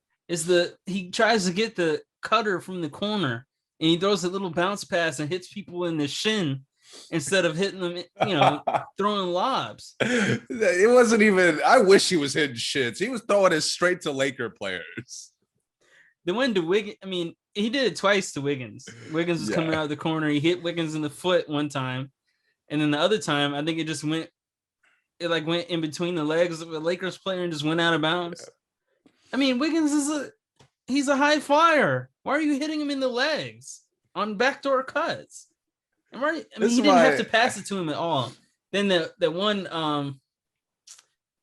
Speaker 1: He tries to get the cutter from the corner, and he throws a little bounce pass and hits people in the shin instead of hitting them, throwing lobs.
Speaker 2: It wasn't even. I wish he was hitting shits. He was throwing it straight to Laker players.
Speaker 1: The one to Wiggins. I mean, he did it twice to Wiggins. Wiggins was coming out of the corner. He hit Wiggins in the foot one time, and then the other time, I think it just went. It went in between the legs of a Lakers player and just went out of bounds. Yeah. I mean, Wiggins he's a high flyer. Why are you hitting him in the legs on backdoor cuts? He didn't have to pass it to him at all. Then the one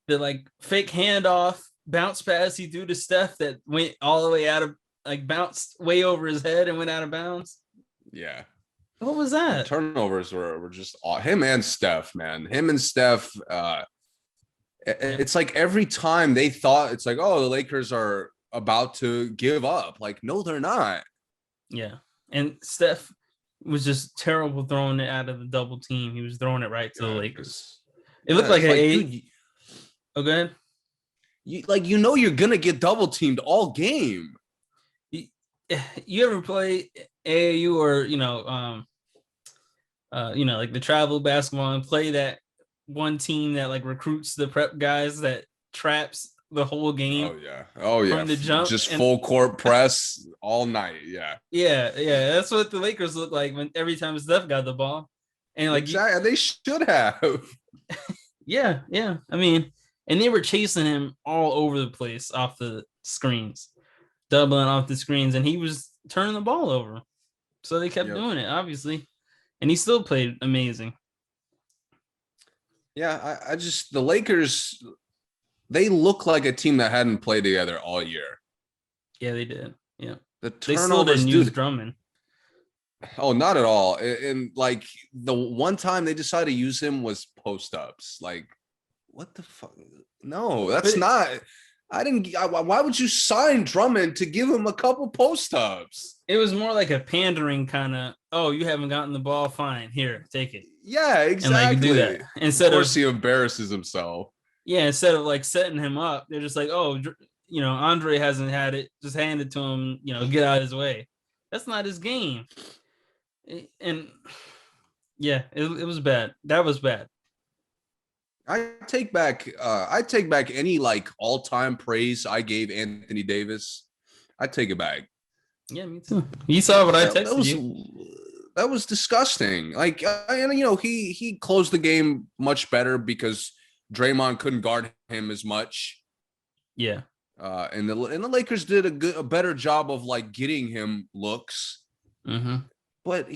Speaker 1: the fake handoff bounce pass he threw to Steph that went all the way out of bounced way over his head and went out of bounds.
Speaker 2: Yeah.
Speaker 1: What was that?
Speaker 2: The turnovers were just him and Steph, man. Him and Steph. It's like every time they thought it's the Lakers are about to give up. No, they're not.
Speaker 1: Yeah. And Steph was just terrible throwing it out of the double team. He was throwing it right to the Lakers. It looked like an Oh, go ahead.
Speaker 2: You're gonna get double teamed all game.
Speaker 1: you ever play AAU or like the travel basketball and play that one team that like recruits the prep guys that traps the whole game?
Speaker 2: Oh yeah,
Speaker 1: from the jump,
Speaker 2: just
Speaker 1: and
Speaker 2: full court press all night.
Speaker 1: yeah, that's what the Lakers look like when every time Steph got the ball, and like
Speaker 2: exactly, they should have.
Speaker 1: Yeah. I mean, and they were chasing him all over the place off the screens, doubling off the screens, and he was turning the ball over. So they kept doing it, obviously, and he still played amazing.
Speaker 2: Yeah, I just the Lakers, they look like a team that hadn't played together all year.
Speaker 1: Yeah, they did. Yeah,
Speaker 2: the
Speaker 1: turnovers, they still didn't use Drummond.
Speaker 2: Oh, not at all. And like the one time they decided to use him was post ups. Like, what the fuck? No, that's not. I didn't. Why would you sign Drummond to give him a couple post ups?
Speaker 1: It was more like a pandering kind of. Oh, you haven't gotten the ball. Fine, here, take it.
Speaker 2: Yeah, exactly.
Speaker 1: And like do that instead
Speaker 2: of course he embarrasses himself.
Speaker 1: Yeah, instead of like setting him up, they're just like, oh, Andre hasn't had it. Just hand it to him. Get out of his way. That's not his game. And yeah, it was bad. That was bad.
Speaker 2: I take back any like all-time praise I gave Anthony Davis. I take it back.
Speaker 1: Yeah, me too. You saw what I texted you.
Speaker 2: That was disgusting. Like, and he closed the game much better because Draymond couldn't guard him as much.
Speaker 1: Yeah.
Speaker 2: And the Lakers did a better job of like getting him looks.
Speaker 1: Mm-hmm.
Speaker 2: But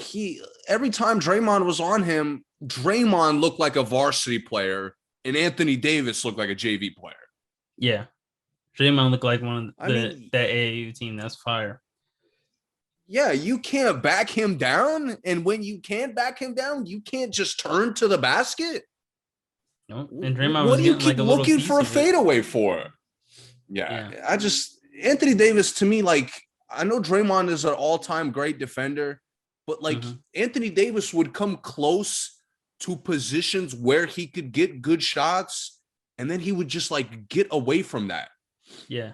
Speaker 2: every time Draymond was on him, Draymond looked like a varsity player and Anthony Davis looked like a JV player.
Speaker 1: Yeah. Draymond looked like one of that AAU team. That's fire.
Speaker 2: Yeah, you can't back him down. And when you can't back him down, you can't just turn to the basket.
Speaker 1: No, and Draymond
Speaker 2: what do you keep looking for a fadeaway for? Yeah, Anthony Davis, to me, like, I know Draymond is an all-time great defender, but like Anthony Davis would come close to positions where he could get good shots, and then he would just like get away from that.
Speaker 1: Yeah.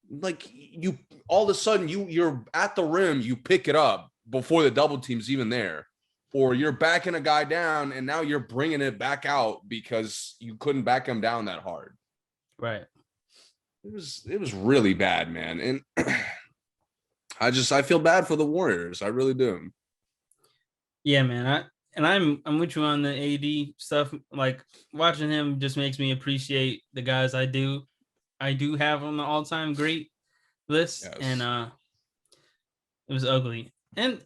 Speaker 2: Like you all of a sudden you're at the rim, you pick it up before the double team's even there, or you're backing a guy down and now you're bringing it back out because you couldn't back him down that hard.
Speaker 1: Right.
Speaker 2: It was really bad, man. And I feel bad for the Warriors. I really do.
Speaker 1: Yeah, man. I'm with you on the AD stuff. Like watching him just makes me appreciate the guys I do have on the all-time great list. Yes. And it was ugly. And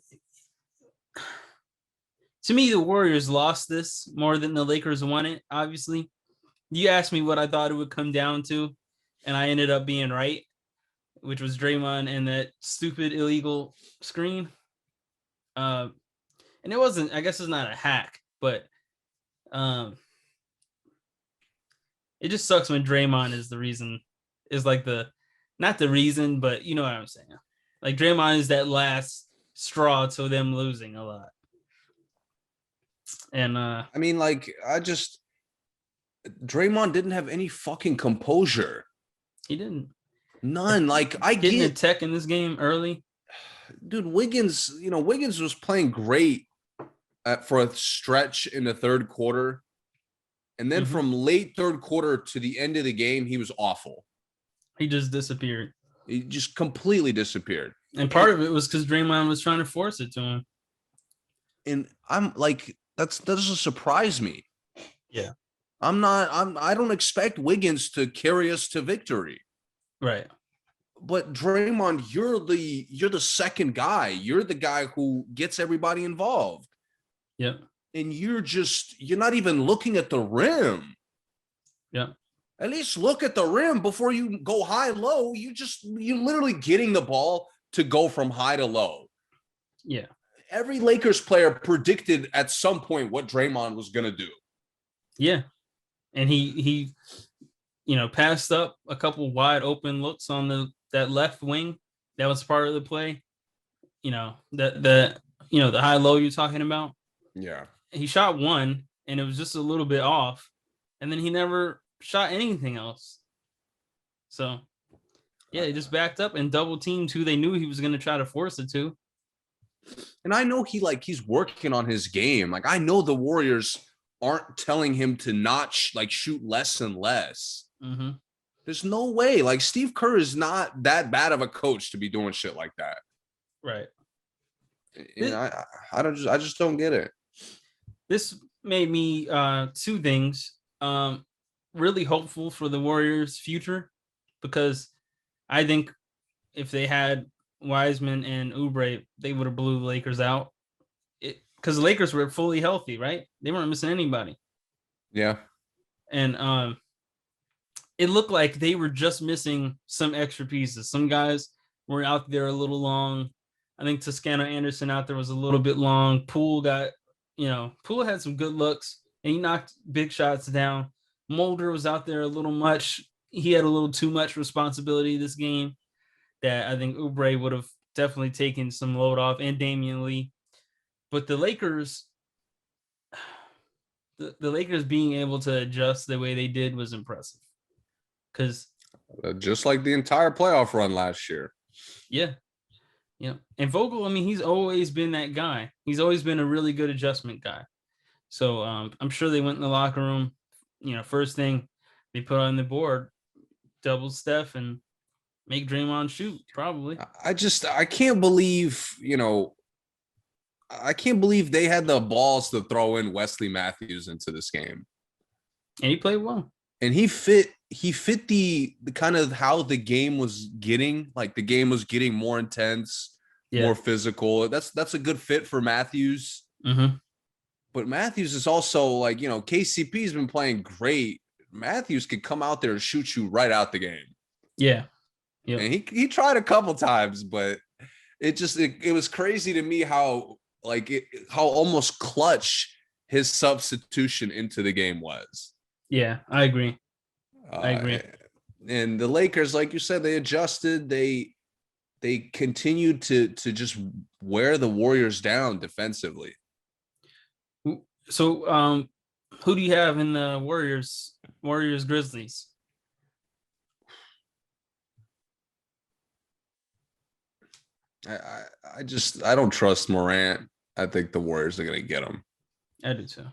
Speaker 1: to me, the Warriors lost this more than the Lakers won it, obviously. You asked me what I thought it would come down to, and I ended up being right, which was Draymond and that stupid illegal screen. And it wasn't, I guess it's not a hack, but it just sucks when Draymond is the reason, is like not the reason, but you know what I'm saying. Like Draymond is that last straw to them losing a lot. And I
Speaker 2: mean, like, Draymond didn't have any fucking composure.
Speaker 1: He didn't.
Speaker 2: None. Like, I
Speaker 1: getting a tech in this game early.
Speaker 2: Dude, Wiggins was playing great for a stretch in the third quarter. And then from late third quarter to the end of the game, he was awful.
Speaker 1: He just disappeared.
Speaker 2: He just completely disappeared.
Speaker 1: And part of it was because Draymond was trying to force it to him.
Speaker 2: And I'm like, that doesn't surprise me.
Speaker 1: Yeah.
Speaker 2: I don't expect Wiggins to carry us to victory.
Speaker 1: Right.
Speaker 2: But Draymond, you're the second guy. You're the guy who gets everybody involved.
Speaker 1: Yeah.
Speaker 2: And you're not even looking at the rim.
Speaker 1: Yeah.
Speaker 2: At least look at the rim before you go high low. You're literally getting the ball to go from high to low.
Speaker 1: Yeah.
Speaker 2: Every Lakers player predicted at some point what Draymond was going to do.
Speaker 1: Yeah. And he passed up a couple wide open looks on that left wing. That was part of the play. The high low you're talking about.
Speaker 2: Yeah.
Speaker 1: He shot one and it was just a little bit off. And then he never shot anything else. So Yeah, he just backed up and double teamed who they knew he was going to try to force it to.
Speaker 2: And I know he's working on his game. Like, I know the Warriors aren't telling him to not shoot less and less.
Speaker 1: Mm-hmm.
Speaker 2: There's no way. Like, Steve Kerr is not that bad of a coach to be doing shit like that.
Speaker 1: Right.
Speaker 2: And I just don't get it.
Speaker 1: This made me two things. Really hopeful for the Warriors' future, because I think if they had Wiseman and Oubre, they would have blew the Lakers out. Because the Lakers were fully healthy, right? They weren't missing anybody.
Speaker 2: Yeah.
Speaker 1: And it looked like they were just missing some extra pieces. Some guys were out there a little long. I think Toscano Anderson out there was a little bit long. Poole had some good looks and he knocked big shots down. Mulder was out there a little much. He had a little too much responsibility this game that I think Oubre would have definitely taken some load off, and Damian Lee. But the Lakers, the Lakers being able to adjust the way they did was impressive. Because
Speaker 2: just like the entire playoff run last year.
Speaker 1: Yeah. Yeah. And Vogel, I mean, he's always been that guy. He's always been a really good adjustment guy. So I'm sure they went in the locker room. First thing they put on the board, double Steph and make Draymond shoot, probably.
Speaker 2: I can't believe, I can't believe they had the balls to throw in Wesley Matthews into this game.
Speaker 1: And he played well.
Speaker 2: And he fit the kind of how the game was getting. Like, the game was getting more intense, more physical. That's a good fit for Matthews.
Speaker 1: Mm-hmm.
Speaker 2: But Matthews is also like, KCP's been playing great. Matthews could come out there and shoot you right out the game.
Speaker 1: Yeah. Yep.
Speaker 2: And he tried a couple times, but it was crazy to me how almost clutch his substitution into the game was.
Speaker 1: Yeah, I agree.
Speaker 2: And the Lakers, like you said, they adjusted. They continued to just wear the Warriors down defensively.
Speaker 1: So, who do you have in the Warriors Grizzlies?
Speaker 2: I don't trust Morant. I think the Warriors are going to get him.
Speaker 1: I do too.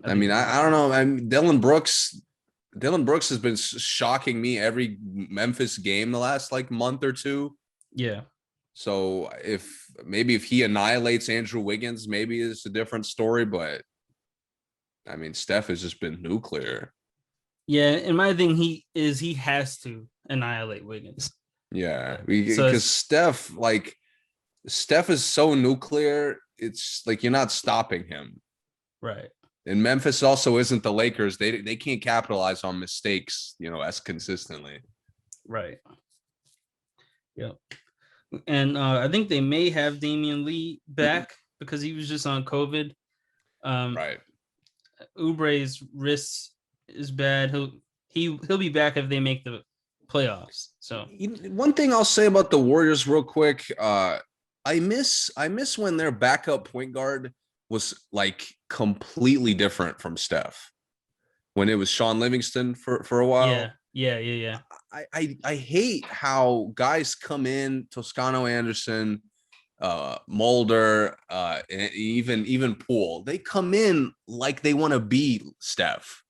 Speaker 2: I don't know. I mean, Dylan Brooks has been shocking me every Memphis game the last month or two.
Speaker 1: Yeah.
Speaker 2: So if he annihilates Andrew Wiggins, maybe it's a different story. But I mean, Steph has just been nuclear.
Speaker 1: Yeah, and my thing, he has to annihilate Wiggins.
Speaker 2: Yeah, because Steph is so nuclear. It's like you're not stopping him.
Speaker 1: Right.
Speaker 2: And Memphis also isn't the Lakers. They can't capitalize on mistakes, as consistently.
Speaker 1: Right. Yep. And I think they may have Damian Lee back because he was just on COVID.
Speaker 2: Right.
Speaker 1: Oubre's wrist is bad. He'll be back if they make the playoffs. So
Speaker 2: one thing I'll say about the Warriors real quick, I miss when their backup point guard was completely different from Steph. When it was Sean Livingston for a while.
Speaker 1: Yeah.
Speaker 2: I hate how guys come in, Toscano Anderson, Mulder, and even Poole. They come in like they want to be Steph.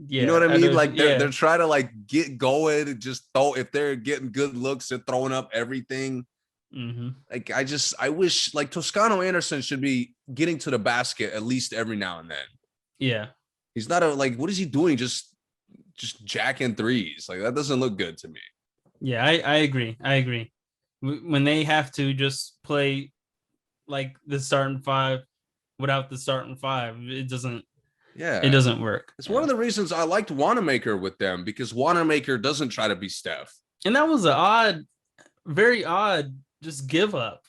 Speaker 1: Yeah,
Speaker 2: you know what I mean? They're trying to get going and just throw. If they're getting good looks, they're throwing up everything.
Speaker 1: Mm-hmm.
Speaker 2: I wish Toscano Anderson should be getting to the basket at least every now and then.
Speaker 1: Yeah,
Speaker 2: he's not what is he doing? Just jacking threes. That doesn't look good to me.
Speaker 1: Yeah, I agree. When they have to just play the starting five without the starting five, it doesn't. Yeah, it doesn't work.
Speaker 2: It's one of the reasons I liked Wanamaker with them, because Wanamaker doesn't try to be Steph.
Speaker 1: And that was very odd, just give up.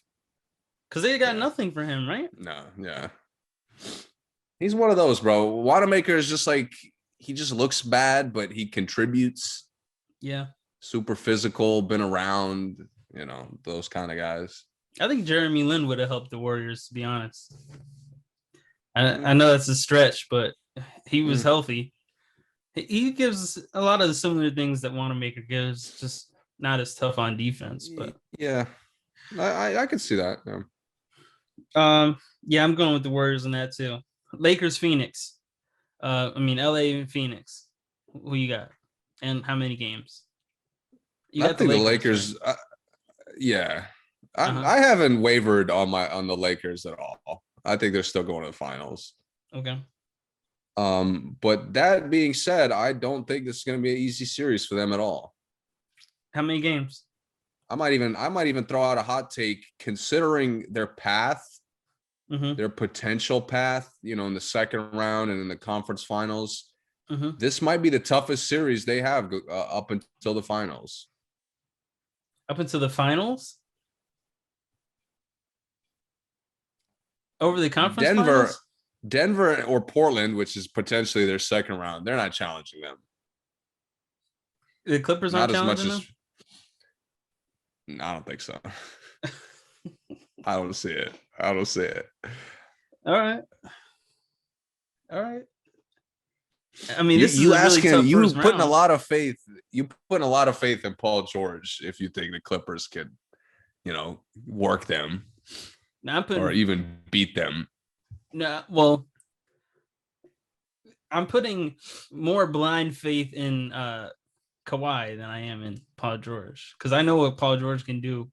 Speaker 1: Because they got nothing for him, right?
Speaker 2: No, yeah. He's one of those, bro. Wanamaker is just he just looks bad, but he contributes.
Speaker 1: Yeah.
Speaker 2: Super physical, been around, those kind of guys.
Speaker 1: I think Jeremy Lin would have helped the Warriors, to be honest. I know that's a stretch, but he was healthy. He gives a lot of the similar things that Wanamaker gives, just not as tough on defense. But
Speaker 2: yeah, I could see that. Yeah.
Speaker 1: Yeah, I'm going with the Warriors on that too. Lakers, Phoenix. LA and Phoenix. Who you got? And how many games?
Speaker 2: You got the Lakers. Right? Yeah. I haven't wavered on the Lakers at all. I think they're still going to the finals.
Speaker 1: Okay.
Speaker 2: But that being said, I don't think this is going to be an easy series for them at all.
Speaker 1: How many games?
Speaker 2: I might even throw out a hot take considering their path, their potential path, in the second round and in the conference finals. This might be the toughest series they have up until the finals.
Speaker 1: Up until the finals? Over the conference finals?
Speaker 2: Denver or Portland, which is potentially their second round, they're not challenging them.
Speaker 1: The Clippers aren't challenging them?
Speaker 2: No, I don't think so. I don't see it.
Speaker 1: All right. I mean, this
Speaker 2: you
Speaker 1: is
Speaker 2: asking
Speaker 1: really
Speaker 2: you putting round. A lot of faith. You putting a lot of faith in Paul George if you think the Clippers could, work them, or even beat them.
Speaker 1: No, well, I'm putting more blind faith in Kawhi than I am in Paul George, because I know what Paul George can do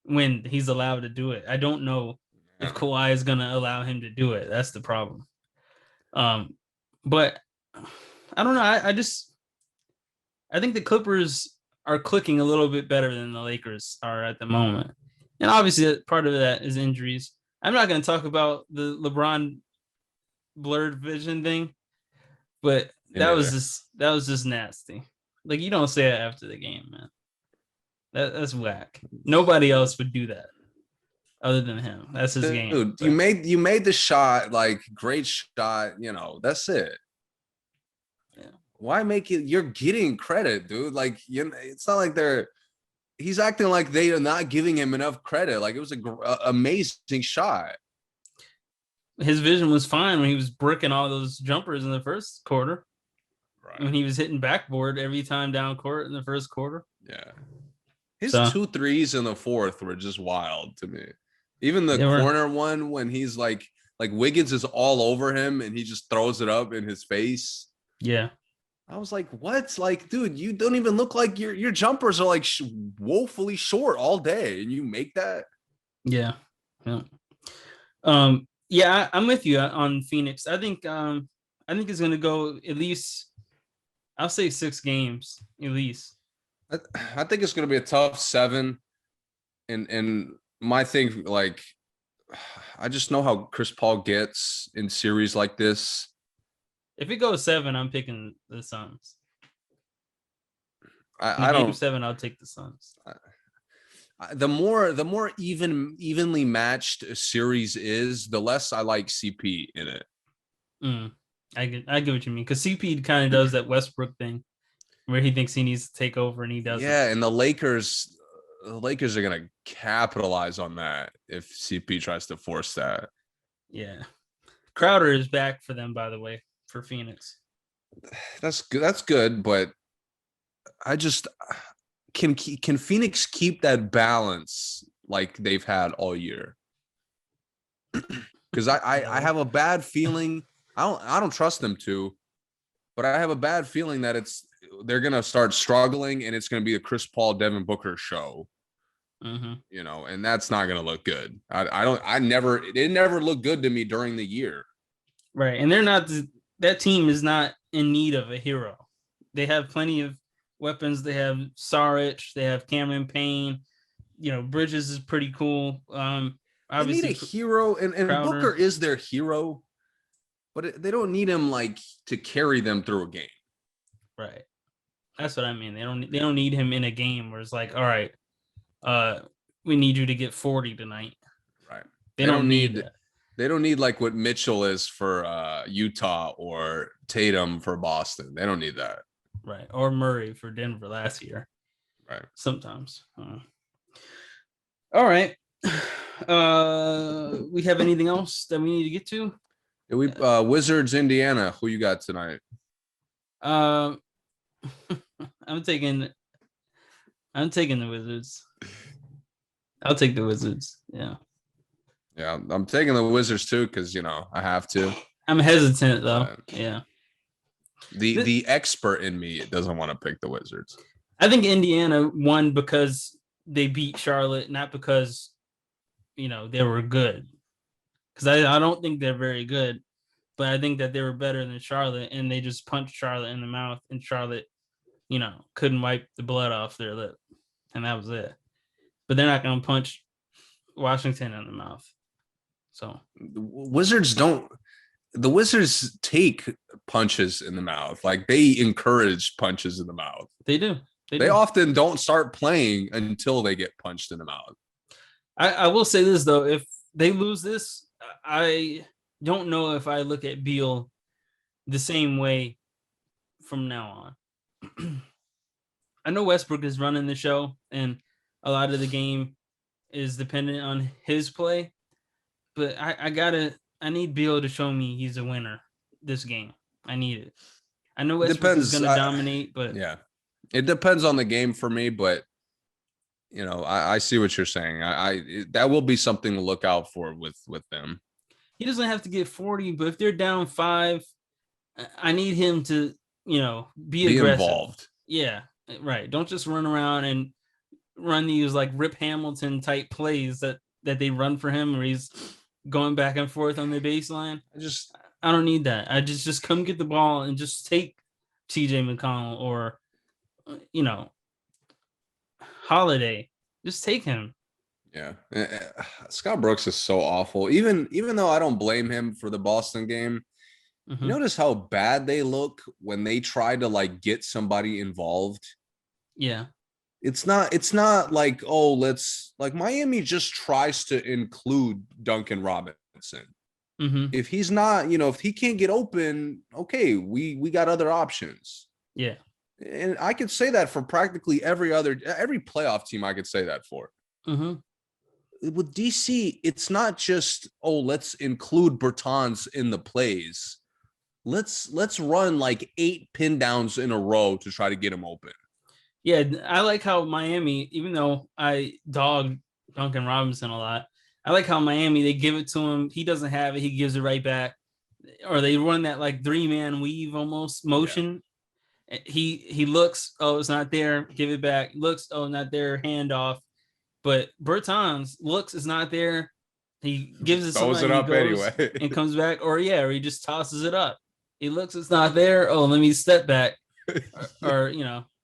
Speaker 1: when he's allowed to do it. I don't know if Kawhi is going to allow him to do it. That's the problem. But I don't know. I think the Clippers are clicking a little bit better than the Lakers are at the moment. And obviously part of that is injuries. I'm not going to talk about the LeBron blurred vision thing, but that was just nasty. Like, you don't say it after the game, man. That's whack. Nobody else would do that other than him. That's his game.
Speaker 2: Dude, you made the shot, like, great shot, that's it. Yeah. Why make it? You're getting credit, dude. Like, it's not like he's acting like they are not giving him enough credit. Like, it was an amazing shot.
Speaker 1: His vision was fine when he was bricking all those jumpers in the first quarter. Right. When he was hitting backboard every time down court in the first quarter.
Speaker 2: Yeah. His 2 threes in the fourth were just wild to me. Even the corner one when he's like Wiggins is all over him and he just throws it up in his face.
Speaker 1: Yeah.
Speaker 2: I was like, what? Like, dude, you don't even look like your jumpers are like woefully short all day, and you make that.
Speaker 1: Yeah. Yeah, I'm with you on Phoenix. I think it's going to go at least, I'll say 6 games at least.
Speaker 2: I think it's going to be a tough 7. And my thing, like, I just know how Chris Paul gets in series like this.
Speaker 1: If it goes 7, I'm picking the Suns.
Speaker 2: I don't.
Speaker 1: Game 7, I'll take the Suns.
Speaker 2: The more evenly matched a series is, the less I like CP in it.
Speaker 1: I get what you mean, because CP kind of does that Westbrook thing where he thinks he needs to take over and he doesn't.
Speaker 2: Yeah, and the Lakers are gonna capitalize on that if CP tries to force that.
Speaker 1: Yeah, Crowder is back for them, by the way, for Phoenix.
Speaker 2: That's good, but I just can Phoenix keep that balance like they've had all year? Because I have a bad feeling. I don't trust them to, but I have a bad feeling that they're gonna start struggling and it's gonna be a Chris Paul, Devin Booker show. And that's not gonna look good. It never looked good to me during the year.
Speaker 1: Right, and they're not. That team is not in need of a hero. They have plenty of weapons. They have Saric. They have Cameron Payne. Bridges is pretty cool. Obviously,
Speaker 2: they need a hero, and Booker is their hero, but they don't need him like to carry them through a game.
Speaker 1: Right. That's what I mean. They don't need him in a game where it's like, all right, we need you to get 40 tonight.
Speaker 2: Right.
Speaker 1: They don't need that.
Speaker 2: They don't need like what Mitchell is for Utah or Tatum for Boston. They don't need that.
Speaker 1: Right. Or Murray for Denver last year.
Speaker 2: Right.
Speaker 1: Sometimes. All right. We have anything else that we need to get to?
Speaker 2: Wizards, Indiana. Who you got tonight?
Speaker 1: I'm taking the Wizards. I'll take the Wizards. Yeah.
Speaker 2: Yeah, I'm taking the Wizards too because I have to.
Speaker 1: I'm hesitant though. Yeah.
Speaker 2: The expert in me doesn't want to pick the Wizards.
Speaker 1: I think Indiana won because they beat Charlotte, not because they were good. Because I don't think they're very good, but I think that they were better than Charlotte, and they just punched Charlotte in the mouth, and Charlotte, couldn't wipe the blood off their lip, and that was it. But they're not going to punch Washington in the mouth. So
Speaker 2: the Wizards take punches in the mouth. Like, they encourage punches in the mouth.
Speaker 1: They do.
Speaker 2: They often don't start playing until they get punched in the mouth.
Speaker 1: I will say this, though. If they lose this, I don't know if I look at Beal the same way from now on. I know Westbrook is running the show, and a lot of the game is dependent on his play. But I need Beal to show me he's a winner this game. I need it. I know Westbrook is going to dominate, but
Speaker 2: yeah, it depends on the game for me. But I see what you're saying. That will be something to look out for with them.
Speaker 1: He doesn't have to get 40, but if they're down 5, I need him to be aggressive. Involved. Yeah, right. Don't just run around and run these like Rip Hamilton type plays that they run for him, where he's going back and forth on the baseline. I don't need that. I just come get the ball and just take TJ McConnell or Holiday. Just take him.
Speaker 2: Yeah. Scott Brooks is so awful. Even though I don't blame him for the Boston game, you notice how bad they look when they try to like get somebody involved.
Speaker 1: Yeah.
Speaker 2: It's not like, oh, let's like Miami just tries to include Duncan Robinson. If he's not, if he can't get open, okay, we got other options.
Speaker 1: Yeah.
Speaker 2: And I could say that for practically every playoff team. I could say that for. With DC, it's not just, oh, let's include Bertans in the plays. Let's run like 8 pin downs in a row to try to get him open.
Speaker 1: Yeah, I like how Miami, even though I dog Duncan Robinson a lot, I like how Miami, they give it to him. He doesn't have it. He gives it right back. Or they run that like 3-man weave almost motion. Yeah. He looks, oh, it's not there. Give it back. Looks, oh, not there. Hand off. But Bertans looks, it's not there. He gives it somebody, it up anyway and comes back. Or he just tosses it up. He looks, it's not there. Oh, let me step back. or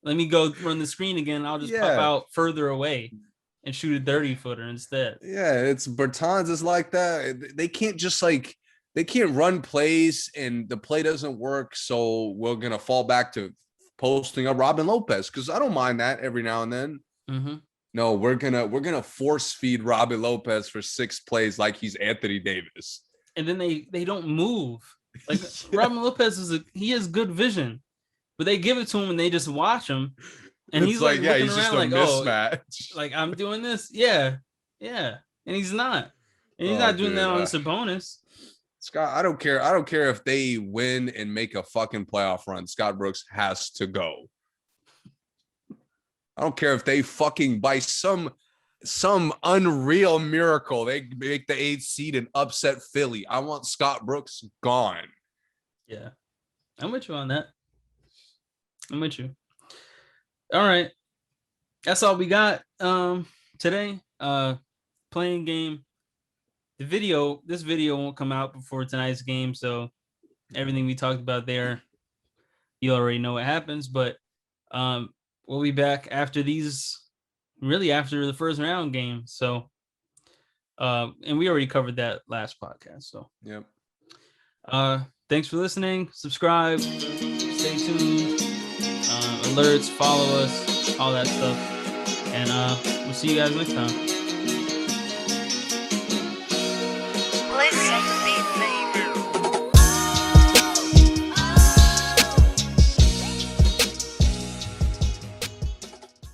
Speaker 1: let me go run the screen again. I'll just pop out further away and shoot a 30-footer instead.
Speaker 2: Yeah, it's Bertans is like that. They can't just they can't run plays and the play doesn't work. So we're going to fall back to posting up Robin Lopez because I don't mind that every now and then. No, we're gonna force feed Robin Lopez for 6 plays like he's Anthony Davis.
Speaker 1: And then they don't move. Like Robin Lopez he has good vision. But they give it to him and they just watch him. And he's like looking
Speaker 2: he's
Speaker 1: around
Speaker 2: just a
Speaker 1: like,
Speaker 2: mismatch.
Speaker 1: Oh, like I'm doing this. Yeah. Yeah. And he's not. And he's not doing that on Sabonis.
Speaker 2: Scott, I don't care if they win and make a fucking playoff run. Scott Brooks has to go. I don't care if they fucking by some unreal miracle they make the 8th seed and upset Philly. I want Scott Brooks gone.
Speaker 1: Yeah. I'm with you on that. I'm with you. All right. That's all we got today. Playing game. This video won't come out before tonight's game, so everything we talked about there, you already know what happens, but we'll be back after after the first round game. So and we already covered that last podcast. So
Speaker 2: yep.
Speaker 1: Thanks for listening. Subscribe, stay tuned. Alerts, follow us, all that stuff. And we'll see you guys next time.